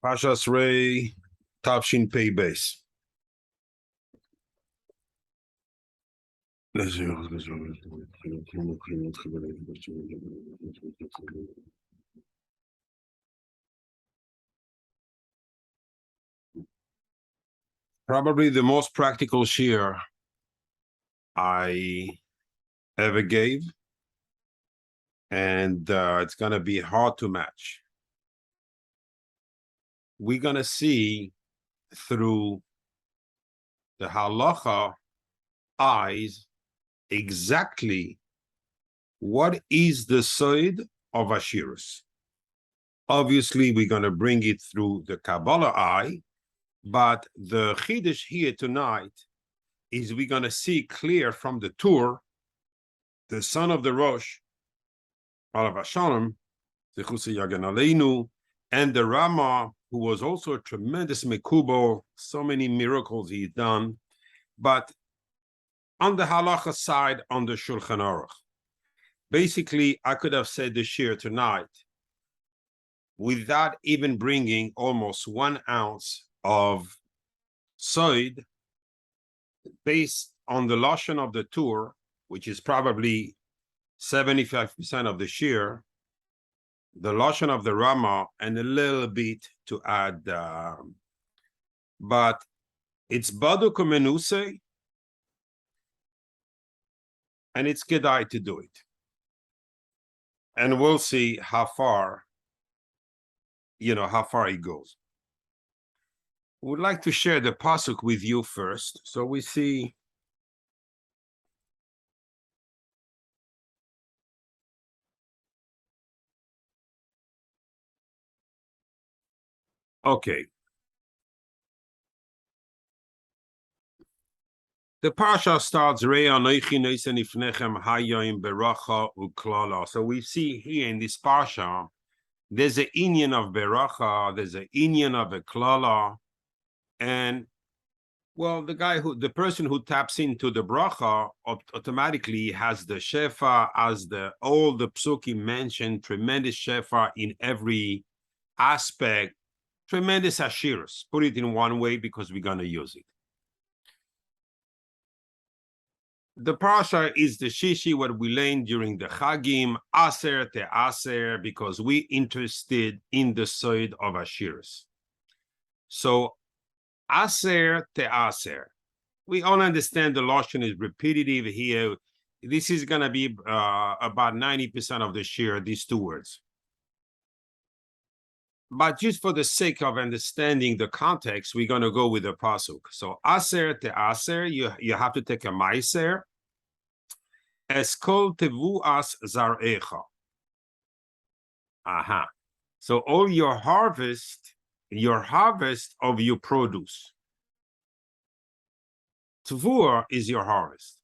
Parshas Rei Tavshin Pei Beis. Probably the most practical shiur I ever gave, and it's going to be hard to match. We're going to see through the halacha eyes exactly what is the side of Ashiros. Obviously, we're going to bring it through the Kabbalah eye, but the Chiddush here tonight is we're going to see clear from the Tur, the son of the Rosh, Alav Hashalom, Zechus Yagen Aleinu, and the Rama, who was also a tremendous mekubal, so many miracles he's done, but on the halacha side, on the Shulchan Aruch. Basically, I could have said the shiur tonight without even bringing almost 1 ounce of soid, based on the lashon of the Tur, which is probably 75% of the shiur, the lashon of the Rama, and a little bit to add, but it's badu kumenuse, and it's kedai to do it. And we'll see how far, how far it goes. Would like to share the pasuk with you first, so we see. Okay. The Parasha starts, so we see here in this Parasha, there's an inyan of beracha, there's an inyan of a klala, and well, the person who taps into the bracha automatically has the shefa, as all the psukim mentioned, tremendous shefa in every aspect, tremendous ashiros. Put it in one way because we're going to use it. The Parasha is the shishi, what we learned during the Chagim, Aser te Aser, because we interested in the side of Ashiros. So, Aser te Aser. We all understand the lashon is repetitive here. This is going to be about 90% of the shiur, these two words. But just for the sake of understanding the context, we're going to go with the pasuk. So, Aser te Aser, you have to take a meiser. Eskol tevuas zarecha. Aha. So all your harvest of your produce. Tevua is your harvest.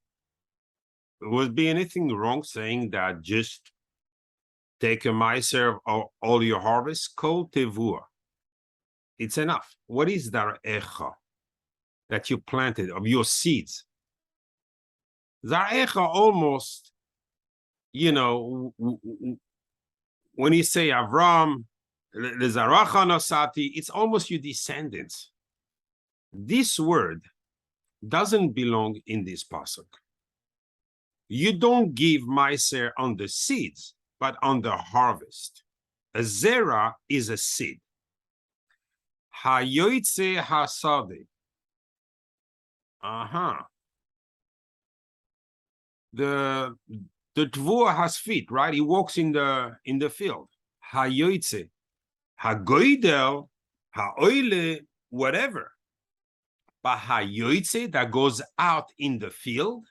Would be anything wrong saying that just take a meiser of all your harvest? Kol tevua. It's enough. What is zarecha that you planted of your seeds? Zarecha almost, when you say Avram, Lezaracha nosati, it's almost your descendants. This word doesn't belong in this pasuk. You don't give meiser on the seeds, but on the harvest. A zera is a seed. Hayoitze hasade. The tvua has feet, right? He walks in the field. Hayoitze, hagoidel, haoile, whatever. But hayoitze, that goes out in the field,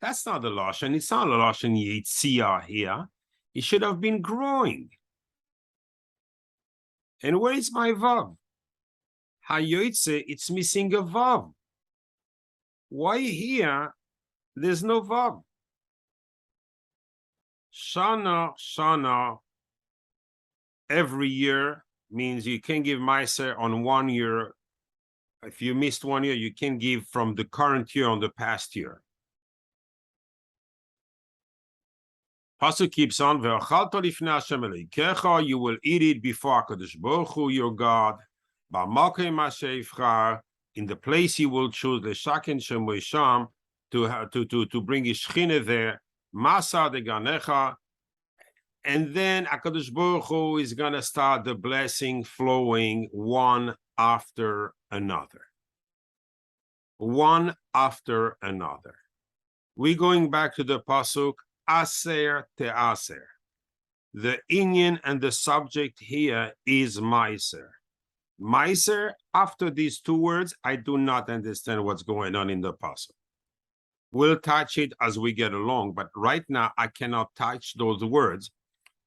that's not the lashon. It's not the lashon yitzia here. It should have been growing. And where is my vav? Hayoitze, it's missing a vav. Why here there's no vav? Shana, every year means you can give meiser on 1 year. If you missed 1 year, you can give from the current year on the past year. Pasuk keeps on, you will eat it before HaKadosh Baruch Hu, your God. in the place he will choose, l'shaken shemoisham, to bring his shechina there, Masa de Ganecha, and then HaKadosh Baruch Hu is going to start the blessing flowing one after another. One after another. We're going back to the pasuk, Aser Te'aser. The inyan and the subject here is Meiser. Meiser, after these two words, I do not understand what's going on in the pasuk. We'll touch it as we get along, but right now I cannot touch those words.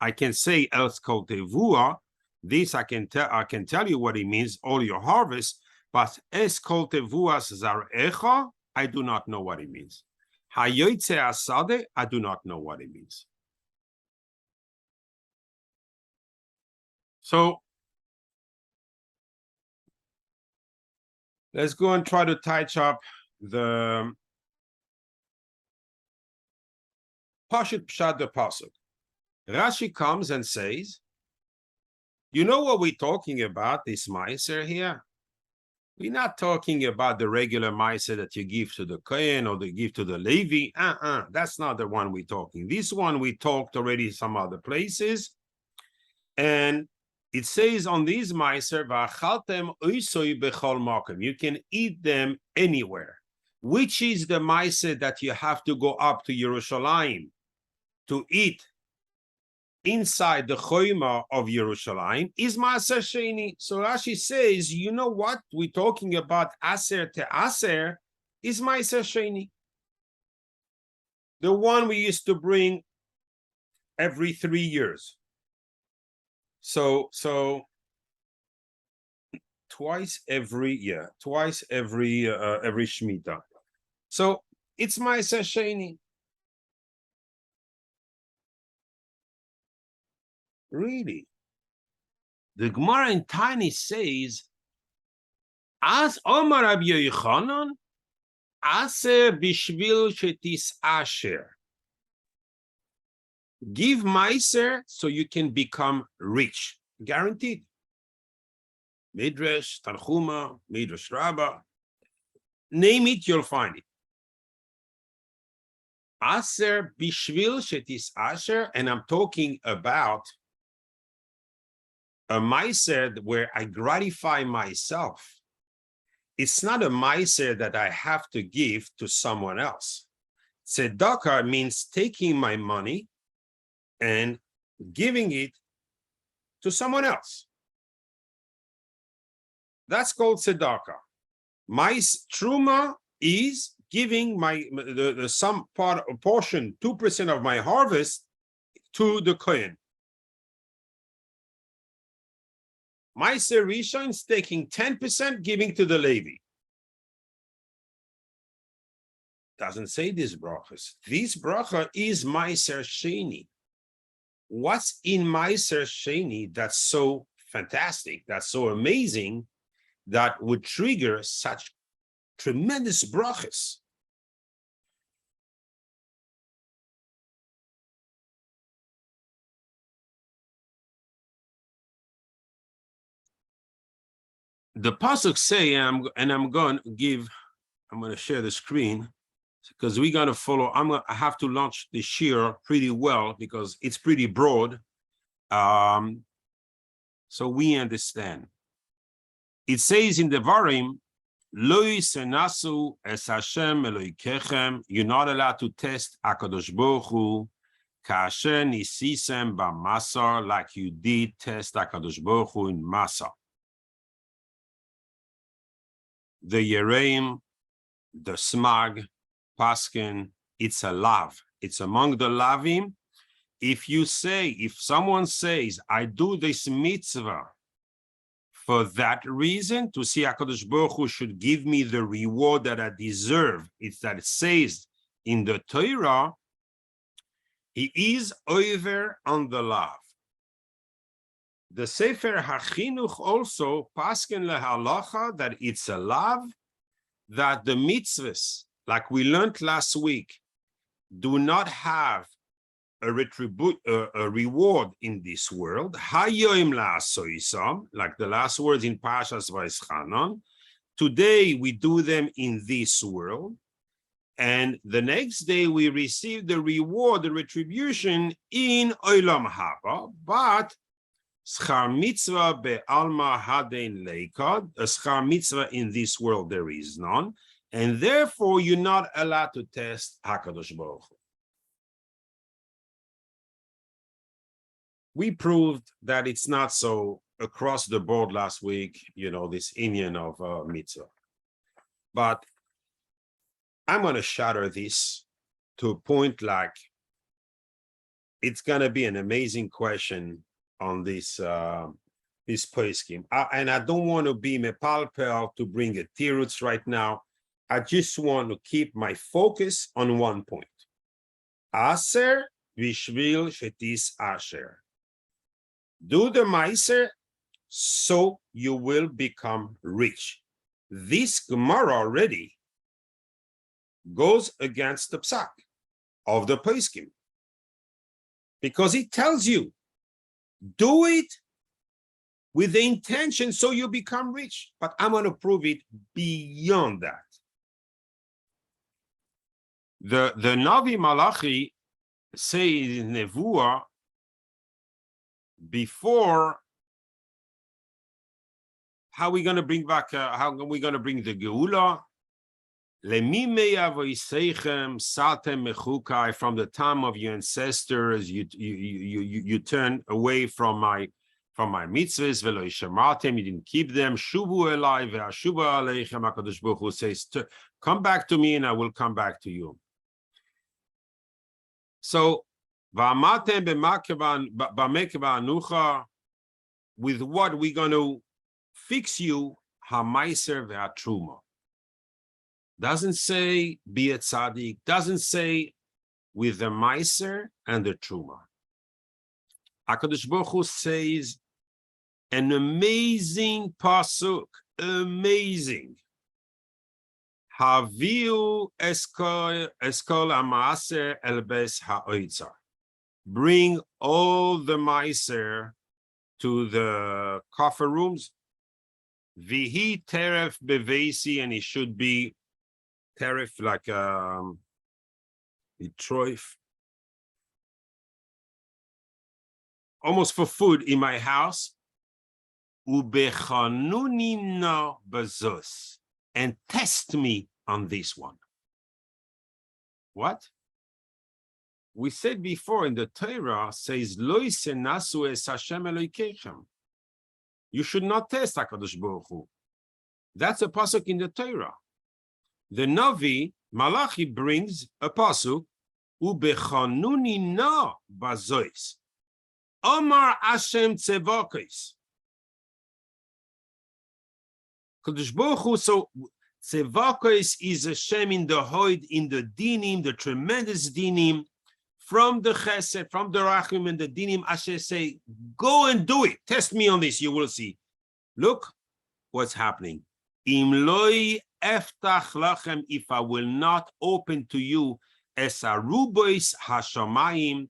I can say Els Kol Tevua. This I can tell you what it means, all your harvest, but Es Kol Tevuas Zarecha, I do not know what it means. Hayoytze Asade, I do not know what it means. So let's go and try to touch up the Pshat the pasuk. Rashi comes and says, you know what we're talking about, this meiser here? We're not talking about the regular meiser that you give to the Kohen or you give to the Levi. That's not the one we're talking. This one we talked already some other places. And it says on these meiser, you can eat them anywhere. Which is the meiser that you have to go up to Yerushalayim to eat inside the Choyma of Yerushalayim is Maaser Sheni. So Rashi says, you know what? We're talking about Aser to Aser is Maaser Sheni. The one we used to bring every 3 years. So twice every Shemitah. So it's Maaser Sheni. Really, the Gemara in Tiny says, "As Omar Rabbi Yochanan, Aser bishvil shetis asher." Give meiser so you can become rich, guaranteed. Midrash, Tanchuma, Midrash Rabbah, name it, you'll find it. Aser bishvil shetis asher, and I'm talking about a meiser where I gratify myself. It's not a meiser that I have to give to someone else. Tzedakah means taking my money and giving it to someone else. That's called tzedakah. My truma is giving the some portion, 2% of my harvest to the Kohen. Meiser Rishon is taking 10%, giving to the Levi. Doesn't say these brachas. This bracha is Meiser Sheni. What's in Meiser Sheni that's so fantastic, that's so amazing, that would trigger such tremendous brachas? The pasuk say, I'm going to share the screen because we're going to follow. I have to launch the shir pretty well because it's pretty broad, so we understand. It says in the Varim, Lo yisenasu es Hashem Eloikechem. You're not allowed to test HaKadosh Baruch Hu kasher nisisem b'masar, like you did test HaKadosh Baruch Hu in Masar. The Yereim, the Smag, Paskin, it's a lav. It's among the lavim. If someone says, I do this mitzvah for that reason, to see HaKadosh Baruch Hu should give me the reward that I deserve, it's that it says in the Torah, he is over on the lav. The Sefer HaChinuch also, Paskin lehalacha, that it's a lav, that the mitzvahs, like we learned last week, do not have a reward in this world, hayoim la'asoisam, like the last words in Parshas Vayischanan. Today we do them in this world, and the next day we receive the reward, the retribution in Olam Haba. But schar mitzvah be'alma hadein leikad, a schar mitzvah in this world there is none, and therefore you're not allowed to test HaKadosh Baruch Hu. We proved that it's not so across the board last week, this Indian of mitzvah. But I'm going to shatter this to a point like it's going to be an amazing question on this poskim. And I don't want to be mepalpel to bring a tirutz right now. I just want to keep my focus on one point. Aser vishvil shetis asher. Do the meiser so you will become rich. This Gemara already goes against the psak of the poskim, because it tells you, do it with the intention so you become rich. But I'm going to prove it beyond that. The Navi Malachi says in Nevuah, before, how are we going to bring back, how are we going to bring the Geula? From the time of your ancestors, you turn away from my mitzvahs, you didn't keep them. Shuvu elai ve'ashuva aleichem. HaKadosh Baruch Hu says, come back to me and I will come back to you. So, with what we're going to fix you, hamaiser ve'atruma. Doesn't say be a tzaddik, doesn't say with the meiser and the truma. HaKadosh Baruch Hu says an amazing pasuk, amazing. Haviu eskol ha'maaser el bes ha'oitzar. Bring all the meiser to the coffer rooms. Vihi teref bevesi, and it should be teref like troif, almost for food in my house. Ubechanuni no bazos, and test me on this one. What? We said before in the Torah says lo senasu es Hashem Elokeichem. You should not test HaKadosh Baruch Hu. That's a pasuk in the Torah. The Navi Malachi brings a pasuk, ubechanuni na bazois, Omar Hashem tzevakos. Kadosh Baruch Hu, so tzevakos is Hashem in the hoid, in the dinim, the tremendous dinim, from the chesed, from the rachim and the dinim. Asher say, go and do it. Test me on this. You will see. Look what's happening. Im loi eftach lachem, if I will not open to you es arubois hashamayim,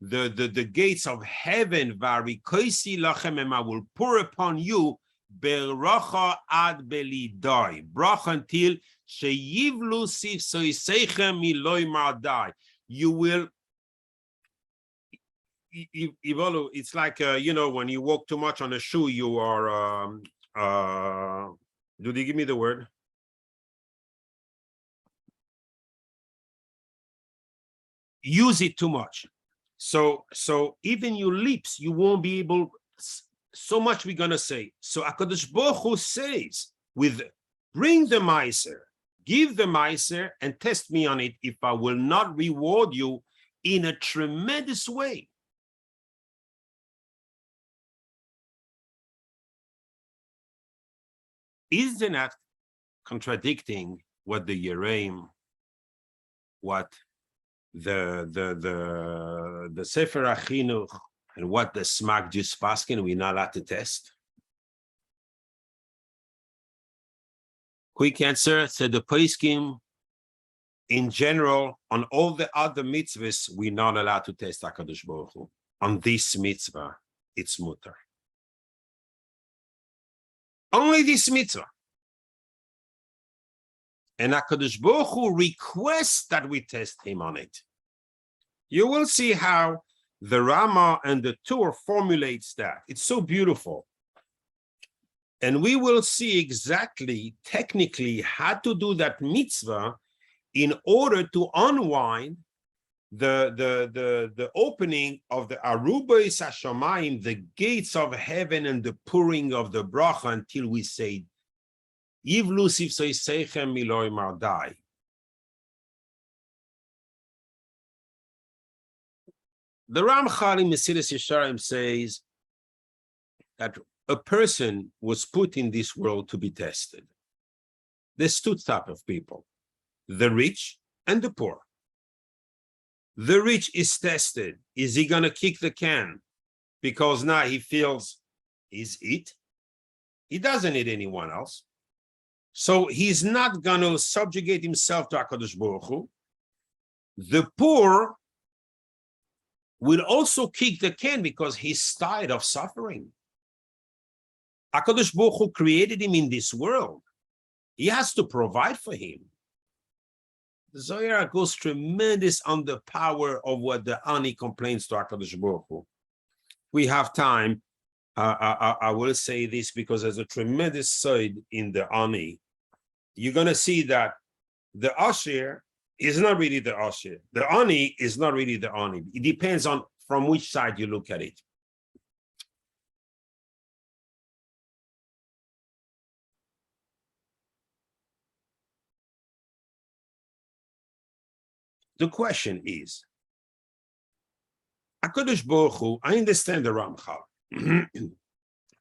the gates of heaven, varikoisi lachem, and I will pour upon you beracha ad belidai, bracha until sheyivlu sifsoisechem miloi mardai. You will. It's like when you walk too much on a shoe, you are do they give me the word? Use it too much. So even your lips, you won't be able. So much we're gonna say. So HaKadosh Baruch Hu says, bring the meiser, give the meiser, and test me on it if I will not reward you in a tremendous way. Isn't that contradicting what the Yereim, what the Sefer HaChinuch, and what the Smak just paskin, we're not allowed to test? Quick answer, said the poskim, in general, on all the other mitzvahs, we're not allowed to test HaKadosh Baruch Hu. On this mitzvah, it's mutter. Only this mitzvah. And HaKadosh Baruch Hu requests that we test him on it. You will see how the Rama and the Tur formulates that. It's so beautiful. And we will see exactly, technically, how to do that mitzvah in order to unwind the opening of the Arubais Hashamayim, the gates of heaven, and the pouring of the bracha until we say, Yivlu sifsei seichem miloi mardai. The Ramchal in Mesilas Yesharim says that a person was put in this world to be tested. There's two types of people, the rich and the poor. The rich is tested. Is he going to kick the can because now he feels he's it? He doesn't need anyone else. So he's not going to subjugate himself to HaKadosh Baruch Hu. The poor will also kick the can because he's tired of suffering. HaKadosh Baruch Hu created him in this world. He has to provide for him. The Zohar goes tremendous on the power of what the Ani complains to HaKadosh Baruch Hu. We have time. I will say this because there's a tremendous side in the Ani. You're going to see that the Asher is not really the Asher. The Ani is not really the Ani. It depends on from which side you look at it. The question is, HaKadosh Baruch Hu, I understand the Ramchal,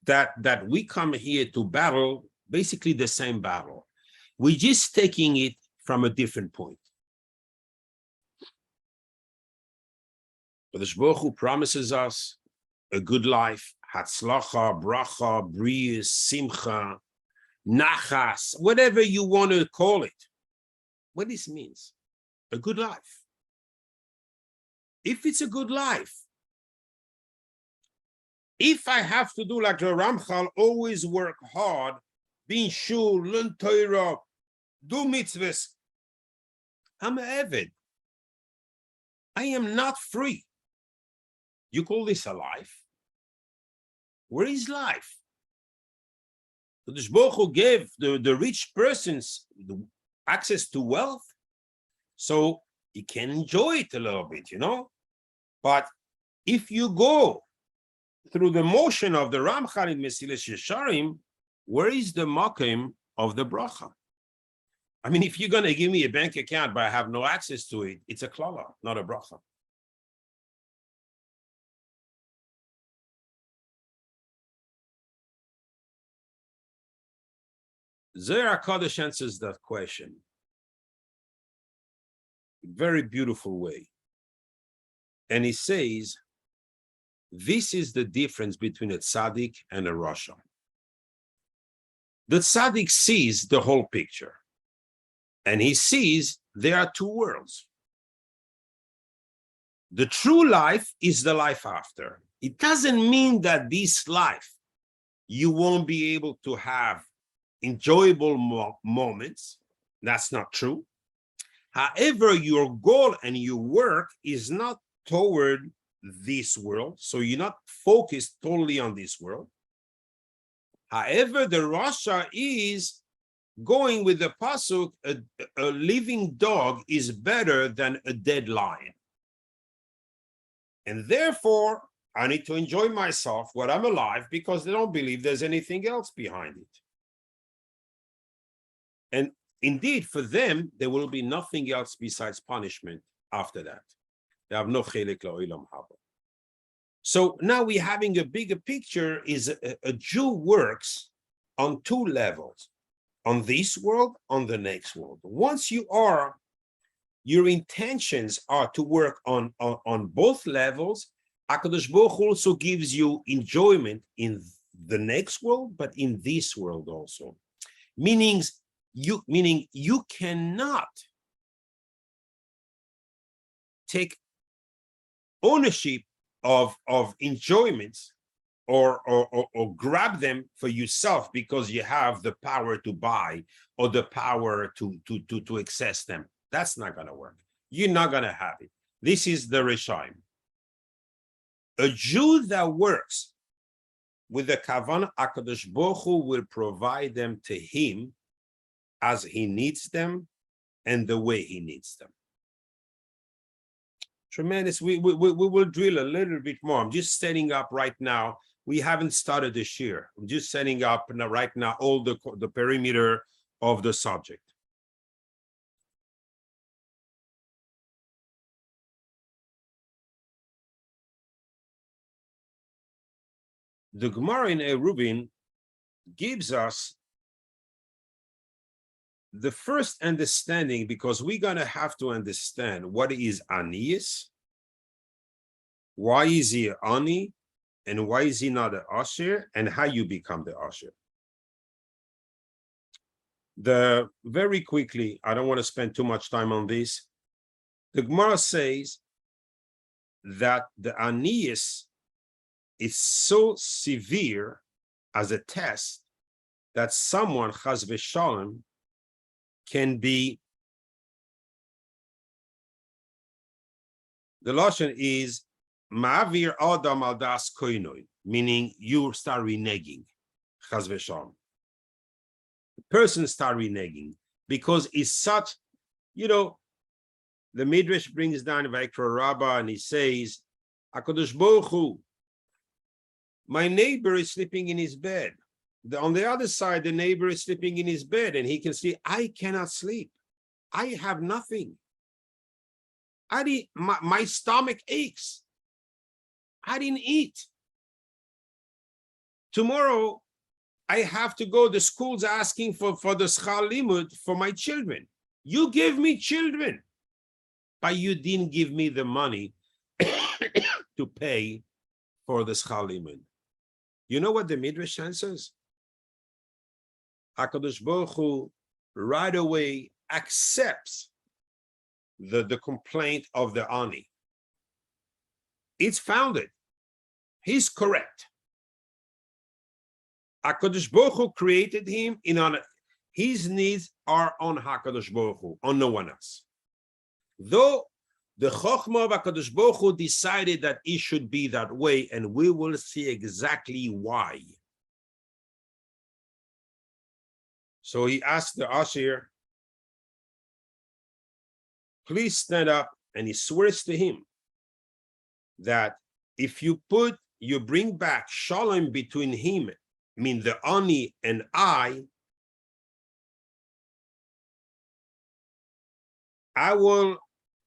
that we come here to battle basically the same battle. We're just taking it from a different point. HaKadosh Baruch Hu promises us a good life, Hatzlacha, Bracha, Bris, Simcha, Nachas, whatever you want to call it. What this means? A good life. If it's a good life, if I have to do like the Ramchal, always work hard, be in shul, learn Torah, do mitzvahs, I'm an Eved. I am not free. You call this a life? Where is life? The Baruch Hu gave the rich persons access to wealth, so you can enjoy it a little bit, you know? But if you go through the motion of the Ramchal in Mesilas Yesharim, where is the makom of the bracha? I mean, if you're going to give me a bank account but I have no access to it, it's a klala, not a bracha. Zohar HaKadosh answers that question. Very beautiful way. And he says, this is the difference between a tzaddik and a rasha. The tzaddik sees the whole picture. And he sees there are two worlds. The true life is the life after. It doesn't mean that this life, you won't be able to have enjoyable moments. That's not true. However, your goal and your work is not toward this world, so you're not focused totally on this world. However, the Rasha is going with the pasuk, a living dog is better than a dead lion. And therefore, I need to enjoy myself when I'm alive because they don't believe there's anything else behind it. And indeed, for them, there will be nothing else besides punishment after that. They have no chelek la'olam haba. So now we're having a bigger picture is a Jew works on two levels, on this world, on the next world. Once your intentions are to work on both levels, HaKadosh Baruch Hu also gives you enjoyment in the next world, but in this world also. Meaning you cannot take ownership of enjoyments or grab them for yourself because you have the power to buy or the power to access them. That's not going to work. You're not going to have it. This is the Rishaim. A Jew that works with the Kavanah, HaKadosh Baruch Hu will provide them to him as he needs them and the way he needs them. Tremendous. We will drill a little bit more. I'm just setting up right now. We haven't started this year. I'm just setting up right now all the perimeter of the subject. The Gemara in Eruvin gives us the first understanding, because we're going to have to understand what is Anias, why is he Ani, and why is he not an Asher, and how you become the Asher. Very quickly, I don't want to spend too much time on this. The Gemara says that the Anias is so severe as a test that someone, Chas v'Shalom, can be, the Lashon is Ma'avir Adam al das koinoi, meaning you start reneging, Chas v'Shalom. The person start reneging because it's such, the Midrash brings down Vaikra Rabbah and he says, HaKadosh Baruch Hu, my neighbor is sleeping in his bed. On the other side, the neighbor is sleeping in his bed and he can see, I cannot sleep. I have nothing. My stomach aches. I didn't eat. Tomorrow, I have to go. The school's asking for the schar limud for my children. You give me children, but you didn't give me the money to pay for the schar limud. You know what the Midrash answers? HaKadosh Baruch Hu right away accepts the complaint of the Ani. It's founded. He's correct. HaKadosh Baruch Hu created him his needs are on HaKadosh Baruch Hu, on no one else. Though the Chokhmah of HaKadosh Baruch Hu decided that it should be that way, and we will see exactly why. So he asked the Asher, please stand up, and he swears to him that if you bring back Shalom between him, I mean the Ani and I will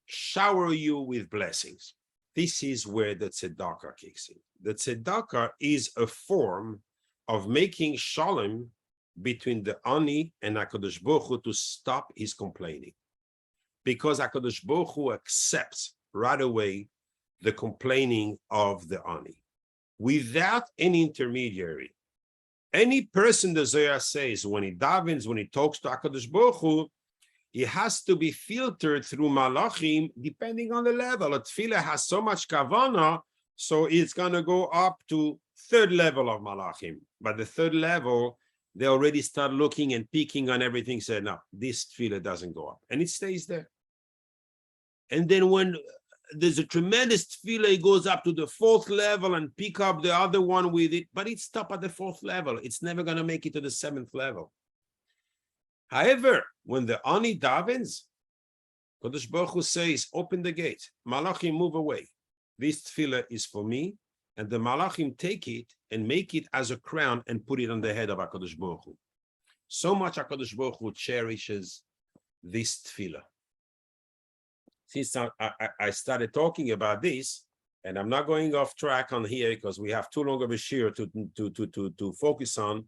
shower you with blessings. This is where the tzedakah kicks in. The tzedakah is a form of making shalom between the Ani and HaKadosh Baruch Hu to stop his complaining. Because HaKadosh Baruch Hu accepts right away the complaining of the Ani. Without any intermediary. Any person, the Zohar says, when he davens, when he talks to HaKadosh Baruch Hu, it has to be filtered through malachim, depending on the level. A tefillah has so much kavanah, so it's going to go up to third level of malachim. But the third level, they already start looking and peeking on everything, say, no, this tefillah doesn't go up. And it stays there. And then when there's a tremendous tefillah, it goes up to the fourth level and pick up the other one with it, but it's stopped at the fourth level. It's never going to make it to the seventh level. However, when the Ani davens, Kodesh Baruch Hu says, open the gate. Malachim, move away. This tefillah is for me, and the Malachim take it and make it as a crown and put it on the head of HaKadosh Baruch Hu. So much HaKadosh Baruch Hu cherishes this tefillah. Since I started talking about this, and I'm not going off track on here because we have too long of a shir to focus on,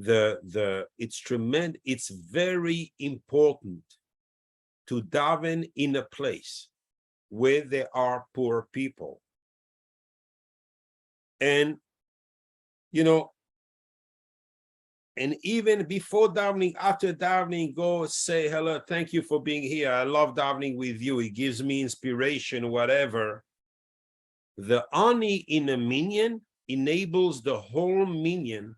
it's tremendous. It's very important to daven in a place where there are poor people. And And even before davening, after davening, go say, hello, thank you for being here. I love davening with you. It gives me inspiration, whatever. The ani in a minyan enables the whole minyan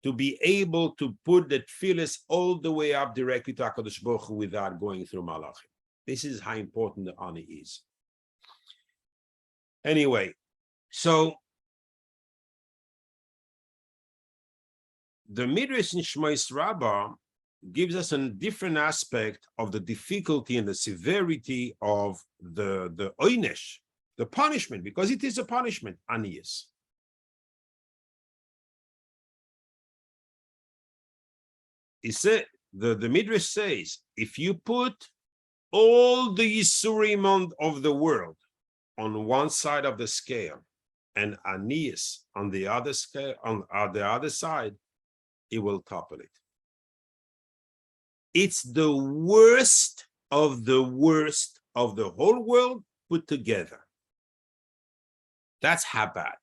to be able to put the tefillas all the way up directly to HaKadosh Baruch Hu without going through malachim. This is how important the ani is. Anyway, so the Midrash in Shmos Rabbah gives us a different aspect of the difficulty and the severity of the oynesh, the punishment, because it is a punishment, aniyas. He said, the Midrash says, if you put all the Yisurim of the world on one side of the scale and aniyas on the other scale, on the other side, it will topple it. It's the worst of the whole world put together. That's how bad.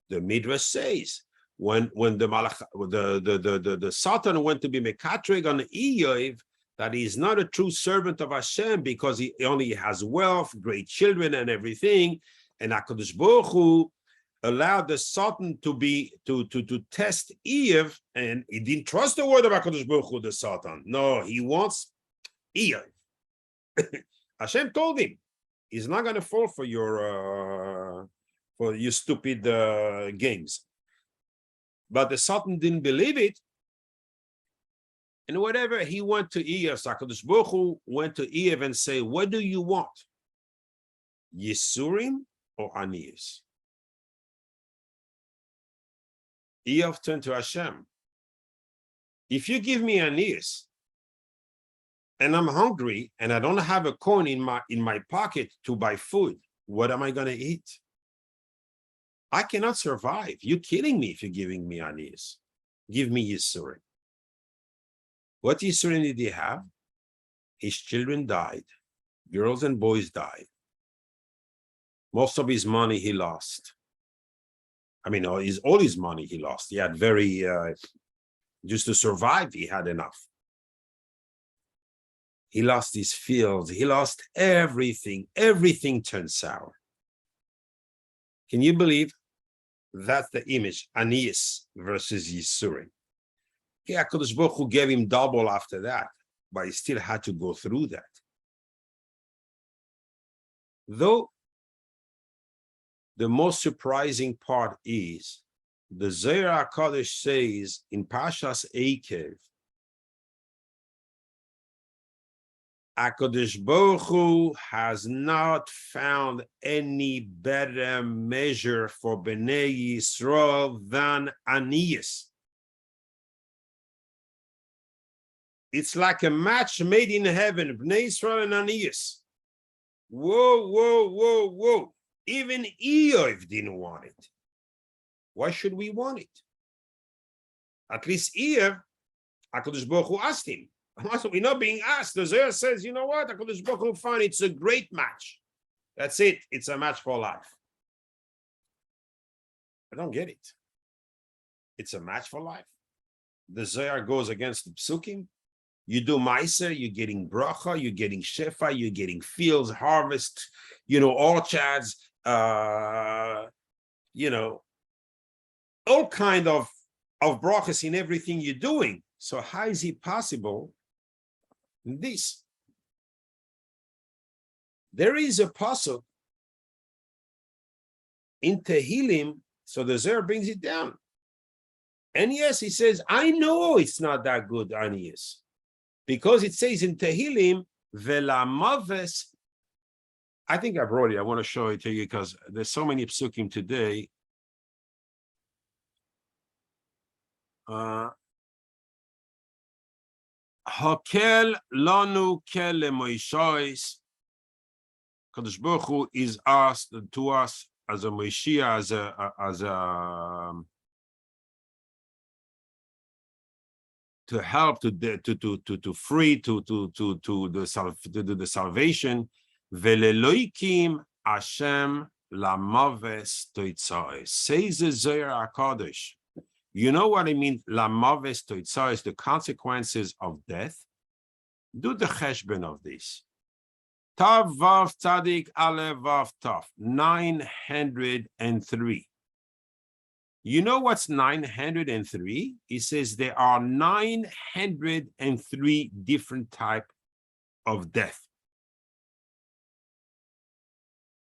The Midrash says when the Satan went to be mekatreg on Iyov, that he's not a true servant of Hashem because he only has wealth, great children, and everything, and HaKadosh Baruch Hu allowed the Satan to test Eve, and he didn't trust the word of HaKadosh Baruch Hu, the Satan. No, he wants Eve. Hashem told him, he's not going to fall for your stupid games. But the Satan didn't believe it, and whatever, he went to Eve. HaKadosh Baruch Hu went to Eve and say, what do you want? Yisurim or Aniyas? Eve turned to Hashem. If you give me aniyas and I'm hungry and I don't have a coin in my pocket to buy food, what am I going to eat? I cannot survive. You're killing me if you're giving me aniyas. Give me Yisurim. What Yisurim did he have? His children died. Girls and boys died. Most of his money he lost. I mean, all his money he lost. He had just to survive, he had enough. He lost his fields. He lost everything. Everything turned sour. Can you believe? That's the image, Aniyas versus Yisurim. Yeah, HaKadosh Baruch Hu gave him double after that, but he still had to go through that. Though, the most surprising part is the Zohar HaKadosh says in Parshas Eikev, HaKadosh Baruch Hu has not found any better measure for Bnei Yisrael than Aniyas. It's like a match made in heaven, Bnei Yisrael and Aniyas. Whoa, whoa, whoa, whoa. Even Eov didn't want it. Why should we want it? At least Eov, HaKadosh Baruch Hu asked him. We're not being asked. The Zohar says, you know what? HaKadosh Baruch Hu found it's a great match. That's it. It's a match for life. I don't get it. It's a match for life. The Zohar goes against the Psukim. You do Meiser, you're getting bracha, you're getting shefa, you're getting fields, harvest, orchards, all kind of brachas in everything you're doing. So how is it possible in this? There is a pasuk in Tehillim, so the Zohar brings it down. And yes, he says, I know it's not that good, Aniyas. Because it says in Tehillim, Velamaves, I think I brought it. I want to show it to you because there's so many psukim today. Hakel lanu kel lemoishois. Kadosh Baruch Hu is asked to us as a Moshiach, as a to help to free to the salvation. Veleloikim Hashem lamaves toitzai. Says the Zohar HaKadosh, You know what I mean? La maves toitza is the consequences of death. Do the cheshbon of this. Tav vav tzadik alev vav tav, 903. You know what's 903? He says there are 903 different types of death.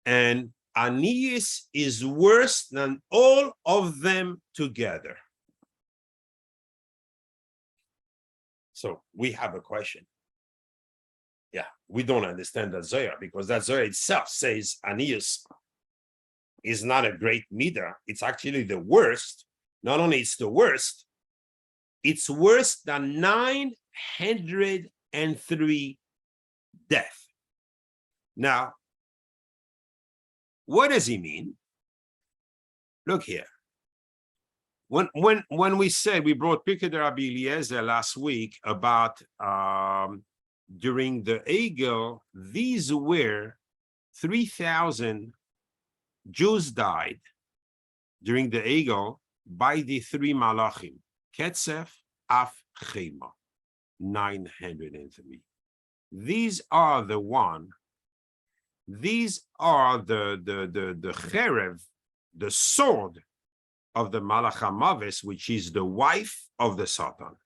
And Anias is worse than all of them together. So we have a question. Yeah, we don't understand that Zohar because that Zohar itself says Anias is not a great midah. It's actually the worst. Not only it's the worst, it's worse than 903 death. Now, what does he mean? Look here. When we said we brought Pirkei Rabbi Eliezer last week about during the Egel, these were 3,000 Jews died during the Egel by the three Malachim, Ketzef, Af, Chema, 903. These are the one. These are the cherev, the sword of the Malach HaMaves, which is the wife of the Satan,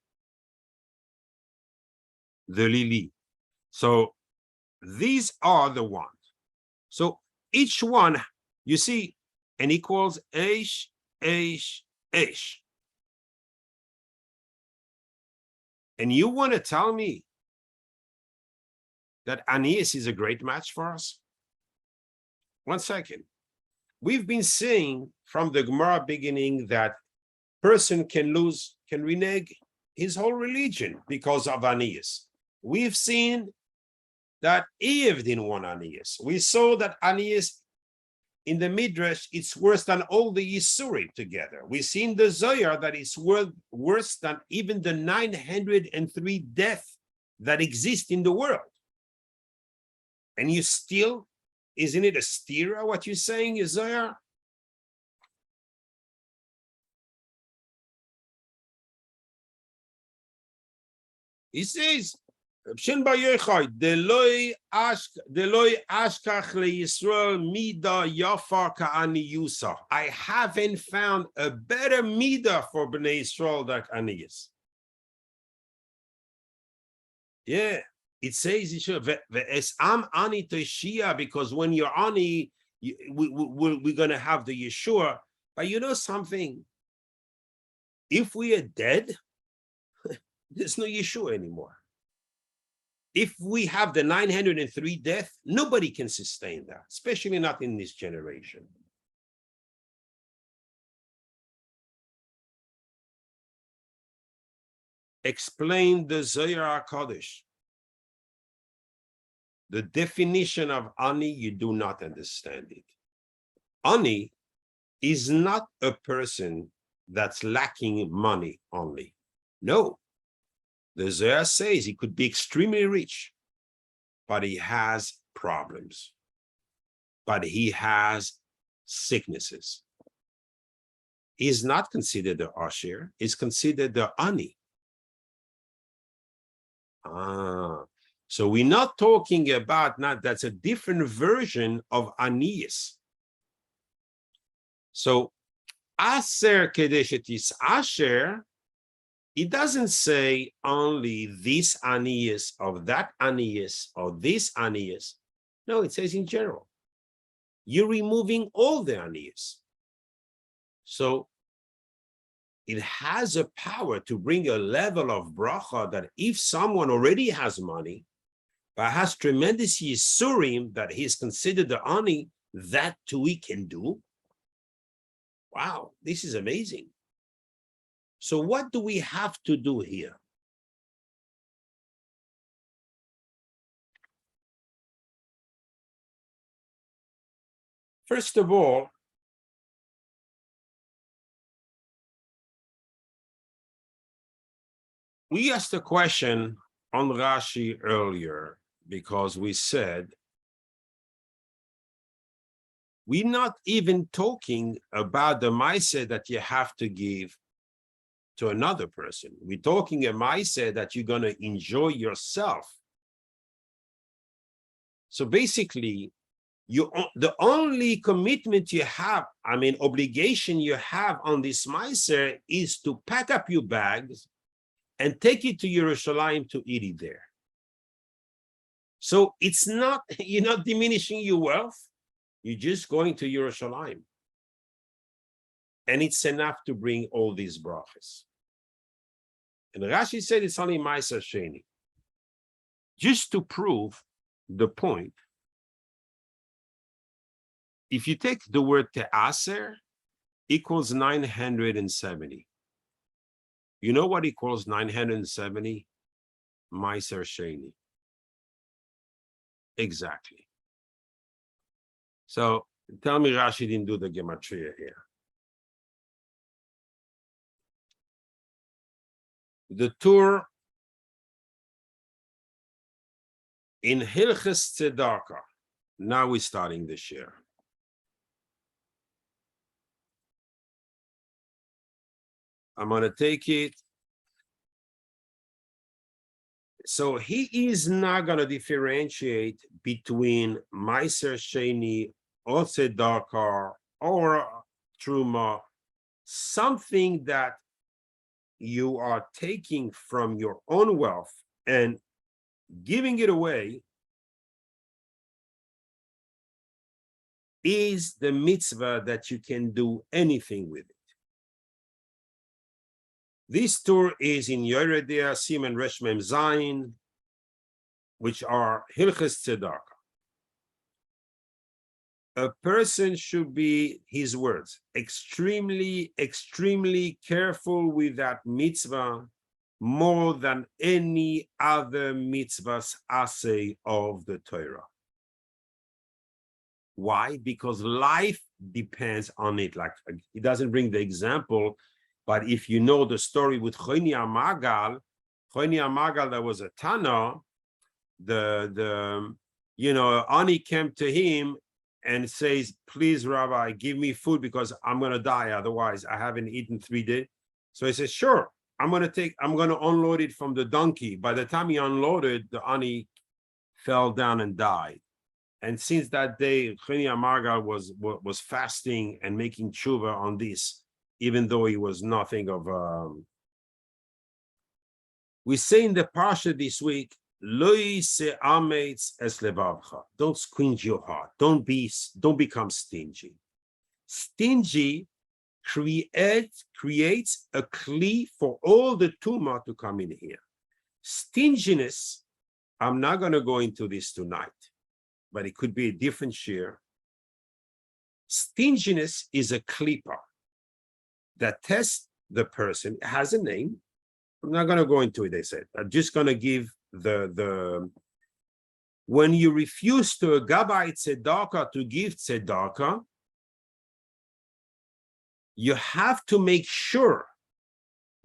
the Lili. So these are the ones. So each one, you see, and equals Eish, Eish, Eish. And you want to tell me that Anias is a great match for us? 1 second. We've been saying from the Gemara beginning that person can renege his whole religion because of Anias. We've seen that Eve didn't want Anias. We saw that Anias in the Midrash, it's worse than all the Yisurim together. We've seen the Zohar that it's worse than even the 903 deaths that exist in the world. And you still, isn't it a stira what you're saying, Zohar? He says, I haven't found a better midah for Bnei Yisrael than Anias. Yeah, it says because when you're ani, we're going to have the Yeshua. But you know something? If we are dead, there's no Yeshua anymore. If we have the 903 death, nobody can sustain that, especially not in this generation. Explain the Zohar HaKadosh. The definition of ani, you do not understand it. Ani is not a person that's lacking money only. No. The Zohar says he could be extremely rich, but he has problems. But he has sicknesses. He is not considered the Asher, he's considered the Ani. So we're not talking about, that's a different version of Anias. So, Aser Kedeshetis Asher, it doesn't say only this Anias of that Anias or this Anias. No, it says in general. You're removing all the Anias. So it has a power to bring a level of bracha that if someone already has money, but has tremendous yisurim that he's considered the ani, that too he can do. Wow, this is amazing. So what do we have to do here? First of all, we asked a question on Rashi earlier because we said we're not even talking about the mindset that you have to give to another person. We're talking a mindset that you're going to enjoy yourself. So basically, the only commitment you have, obligation you have on this mindset is to pack up your bags and take it to Yerushalayim to eat it there. So it's not, you're not diminishing your wealth. You're just going to Yerushalayim. And it's enough to bring all these brachas. And Rashi said it's only Ma'aser Sheni. Just to prove the point, if you take the word te'aser, equals 970. You know what equals 970? Ma'aser Sheni. Exactly. So tell me Rashi didn't do the gematria here. The tour in Hilches Tzedakah. Now we're starting this year. I'm going to take it. So he is not going to differentiate between Ma'aser Sheni or Tzedakah or Truma, something that you are taking from your own wealth and giving it away is the mitzvah that you can do anything with it. This tour is in Yoredea, Siman Resh Mem Zayin, which are Hilches Tzedakah. A person should be, his words, extremely, extremely careful with that mitzvah more than any other mitzvahs assay of the Torah. Why? Because life depends on it. Like, he doesn't bring the example, but if you know the story with Choni Amagal, there was a Tana, Ani came to him and says, please, Rabbi, give me food because I'm going to die. Otherwise, I haven't eaten 3 days. So he says, sure, I'm going to unload it from the donkey. By the time he unloaded, the Ani fell down and died. And since that day, Choni Amagal was fasting and making tshuva on this, even though he was nothing of... We say in the Parasha this week, don't squinch your heart. Don't become stingy. Stingy creates a kli for all the tumah to come in here. Stinginess, I'm not going to go into this tonight, but it could be a different share. Stinginess is a klipa that tests the person. It has a name. I'm not going to go into it, they said. I'm just going to give when you refuse to a gabbai tzedakah to give tzedakah, you have to make sure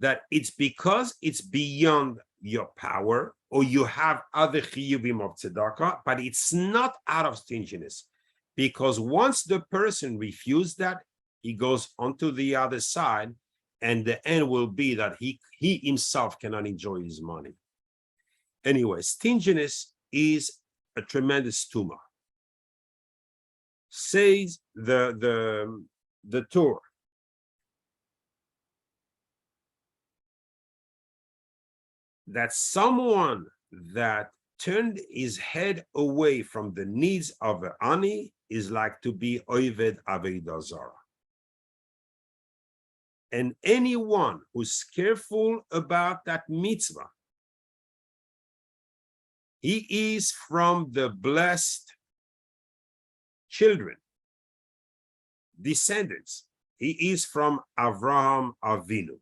that it's because it's beyond your power or you have other chiyuvim of tzedakah, but it's not out of stinginess. Because once the person refuses that, he goes onto the other side, and the end will be that he himself cannot enjoy his money. Anyway, stinginess is a tremendous tumah. Says the Torah. That someone that turned his head away from the needs of the ani is like to be Oved Avodah Zarah. And anyone who's careful about that mitzvah, he is from the blessed children, descendants. He is from Avraham Avinu.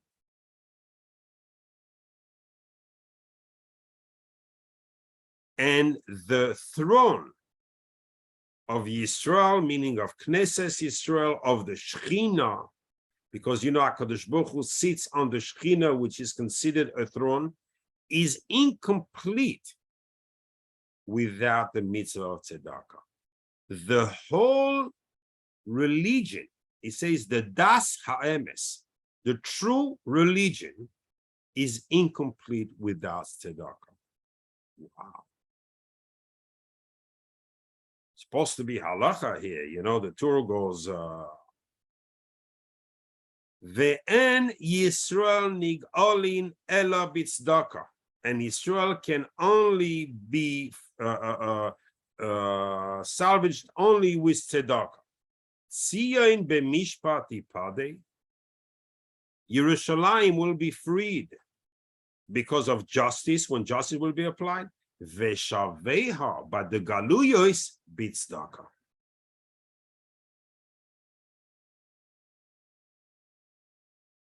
And the throne of Yisrael, meaning of Knesset Yisrael, of the Shekhinah, because HaKadosh Baruch Hu sits on the Shekhinah, which is considered a throne, is incomplete without the mitzvah of tzedakah. The whole religion, it says the das ha'emes, The true religion is incomplete without tzedakah. Wow. It's supposed to be halacha here, you know, the Torah goes, Ve'en Yisrael nig'olin ela b'tzedakah. And Israel can only be salvaged only with tzedakah. Tzion b'mishpat ipadeh. Yerushalayim will be freed because of justice, when justice will be applied. Veshaveha, but the galuyos b'tzedakah.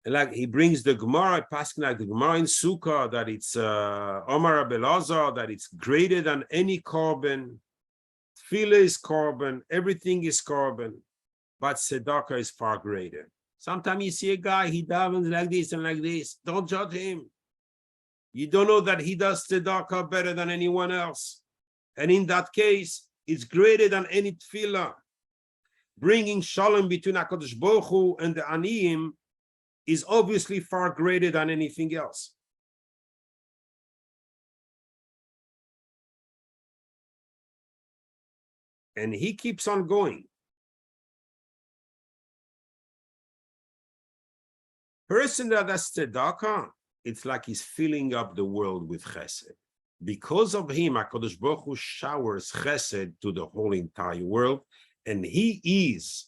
Like he brings the Gemara, passing like the Gemara in Sukkah, that it's Omar Abelazar, that it's greater than any carbon. Tefillah is carbon, everything is carbon, but tzedakah is far greater. Sometimes you see a guy, he davens like this and like this. Don't judge him. You don't know that he does tzedakah better than anyone else. And in that case, it's greater than any tefillah. Bringing shalom between HaKadosh Baruch Hu and the Aniyim is obviously far greater than anything else. And he keeps on going. Person that does tzedakah, it's like he's filling up the world with chesed. Because of him, HaKadosh Baruch Hu showers chesed to the whole entire world, and he is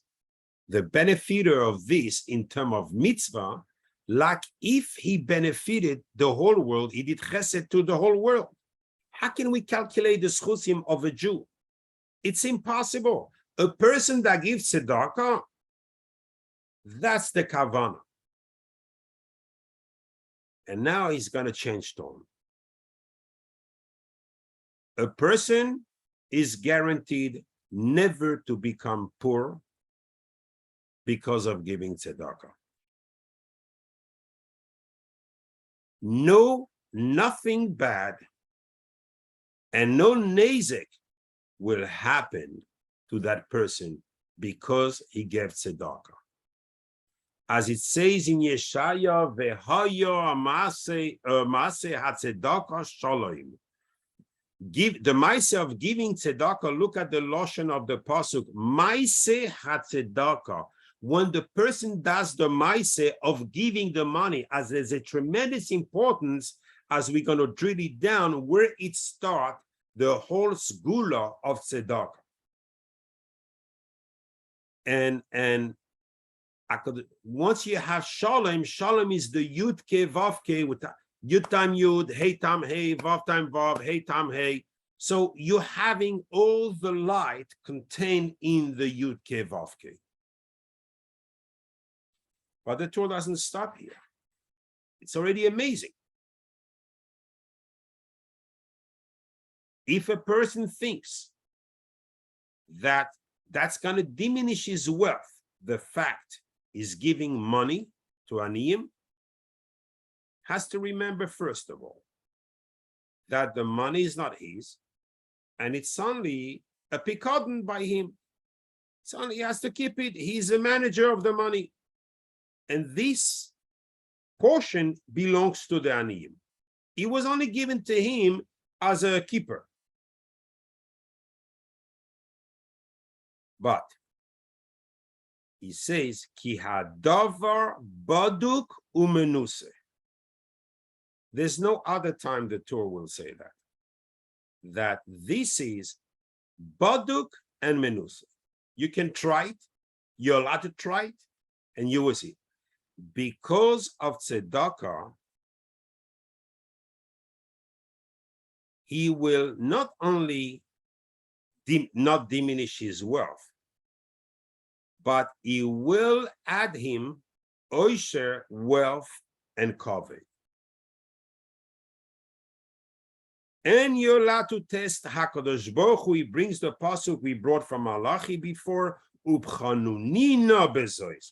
the benefiter of this in terms of mitzvah, like if he benefited the whole world, he did chesed to the whole world. How can we calculate the schusim of a Jew? It's impossible. A person that gives tzedakah, that's the kavanah. And now he's going to change tone. A person is guaranteed never to become poor because of giving tzedakah. No, nothing bad and no nezek will happen to that person because he gave tzedakah. As it says in Yeshaya, V'hayo Maaseh HaTzedakah Shalom. Give the Maaseh of giving tzedakah. Look at the lotion of the pasuk. Maaseh HaTzedakah. When the person does the Maaseh of giving the money, as there's a tremendous importance, as we're going to drill it down, where it starts, the whole sgula of tzedakah. And once you have shalom, shalom is the yud ke vav ke with yud time yud, hey tam hey, vav time vav, hey tam hey. So you're having all the light contained in the yud ke vav ke. But the Torah doesn't stop here. It's already amazing. If a person thinks that that's going to diminish his wealth, the fact is giving money to Aniyim, has to remember, first of all, that the money is not his, and it's only a pikadon by him. It's only, he has to keep it. He's the manager of the money. And this portion belongs to the Aniyim. It was only given to him as a keeper. But he says, Ki hadavar baduk umenuse. There's no other time the Torah will say that. That this is baduk and menuse. You can try it. You're allowed to try it, and you will see. Because of tzedakah, he will not only not diminish his wealth, but he will add him osher, wealth, and kavod. And you're allowed to test HaKadosh Baruch Hu. He brings the pasuk we brought from Malachi before, Ubchanunina bezois.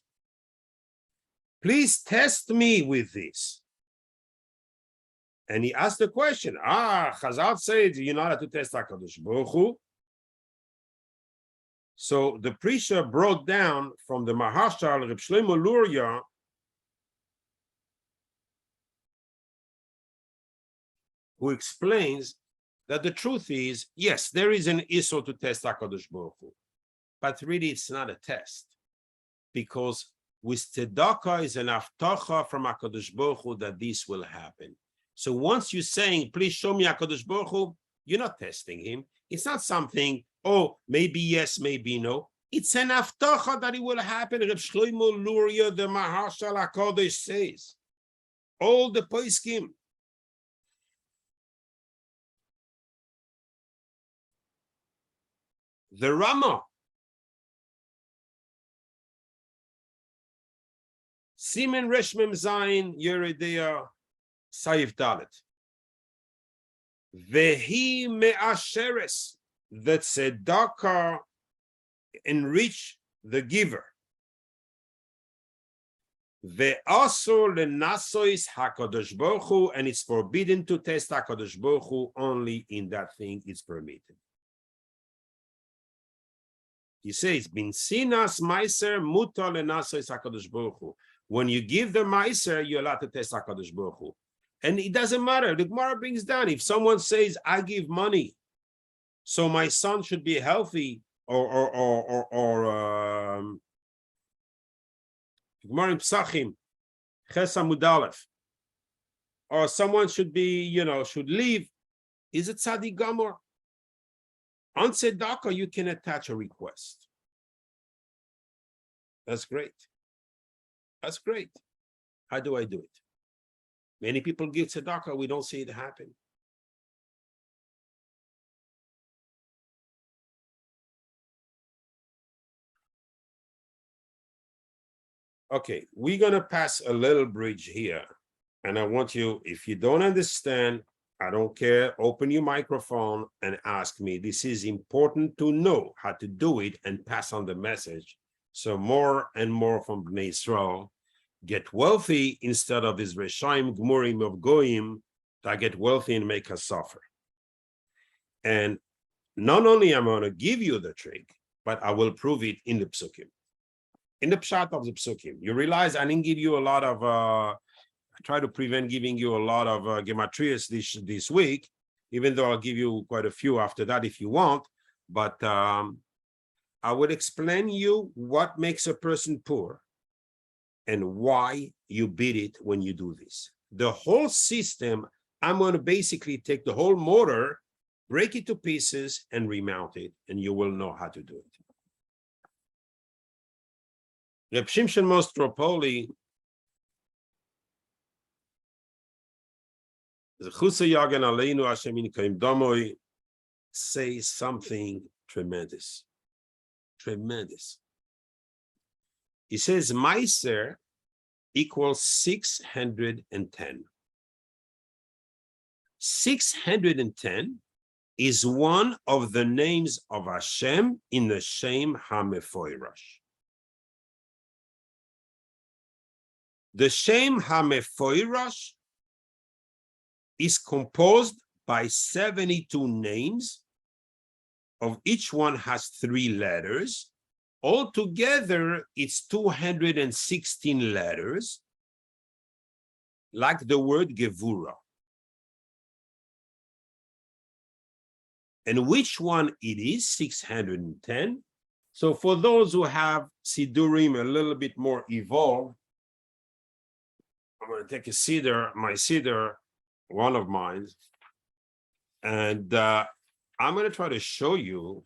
Please test me with this. And he asked the question, Chazal said you're not allowed to test HaKadosh Baruch Hu. So the preacher brought down from the Maharshal, Reb Shlomo Luria, who explains that the truth is, yes, there is an issue to test HaKadosh Baruch Hu, but really it's not a test, because with tzedakah is an aftacha from HaKadosh Baruch Hu that this will happen. So once you're saying, please show me HaKadosh Baruch Hu, you're not testing him. It's not something, oh, maybe yes, maybe no. It's an aftacha that it will happen. Reb Shlomo Luria, the Maharshal HaKadosh says, all the poskim. The Rama, Simen Reshmem Zayin Yeridea Saif Dalet. Vehi me'asheres, the tzedakah enrich the giver. Ve'asur lenasois HaKadosh Baruch Hu, and it's forbidden to test HaKadosh Baruch Hu, only in that thing it's permitted. He says, Bin sinas meiser mutar lenasois HaKadosh Baruch Hu. When you give the meiser, you're allowed to test HaKadosh Baruch Hu. And it doesn't matter. The Gemara brings down, if someone says, I give money, so my son should be healthy, or Gemara in Psachim, Ches Amud Aleph, or someone should be, should leave, is it Tzadi Gamor? On tzedakah, you can attach a request. That's great. That's great. How do I do it? Many people give tzedakah, we don't see it happen. Okay, we're going to pass a little bridge here. And I want you, if you don't understand, I don't care, open your microphone and ask me. This is important to know how to do it and pass on the message. So more and more from Bnei Yisrael get wealthy instead of this Reshaim Gmurim of Goyim that get wealthy and make us suffer. And not only am I going to give you the trick, but I will prove it in the Psukim. In the Pshat of the Psukim. You realize I didn't give you a lot of, I try to prevent giving you a lot of gematrias this week, even though I'll give you quite a few after that if you want. But I will explain you what makes a person poor and why you beat it when you do this. The whole system, I'm going to basically take the whole motor, break it to pieces, and remount it, and you will know how to do it. Reb Shimshon Mostropoli, says something tremendous. Tremendous. He says Meiser equals 610. 610 is one of the names of Hashem in the Shem HaMefoirash. The Shem HaMefoirash is composed by 72 names. Of each one has 3 letters. Altogether, it's 216 letters, like the word Gevura. And which one it is? 610. So for those who have Sidurim a little bit more evolved, I'm going to take a Siddur, my Siddur, one of mine, and I'm going to try to show you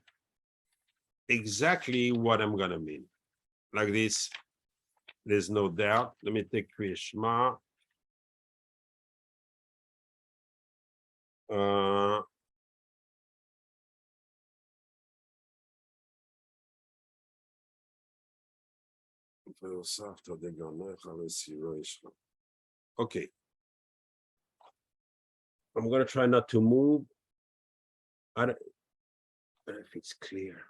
exactly what I'm going to mean. Like this, there's no doubt. Let me take Kriya Shema. Okay. I'm going to try not to move. I don't know if it's clear.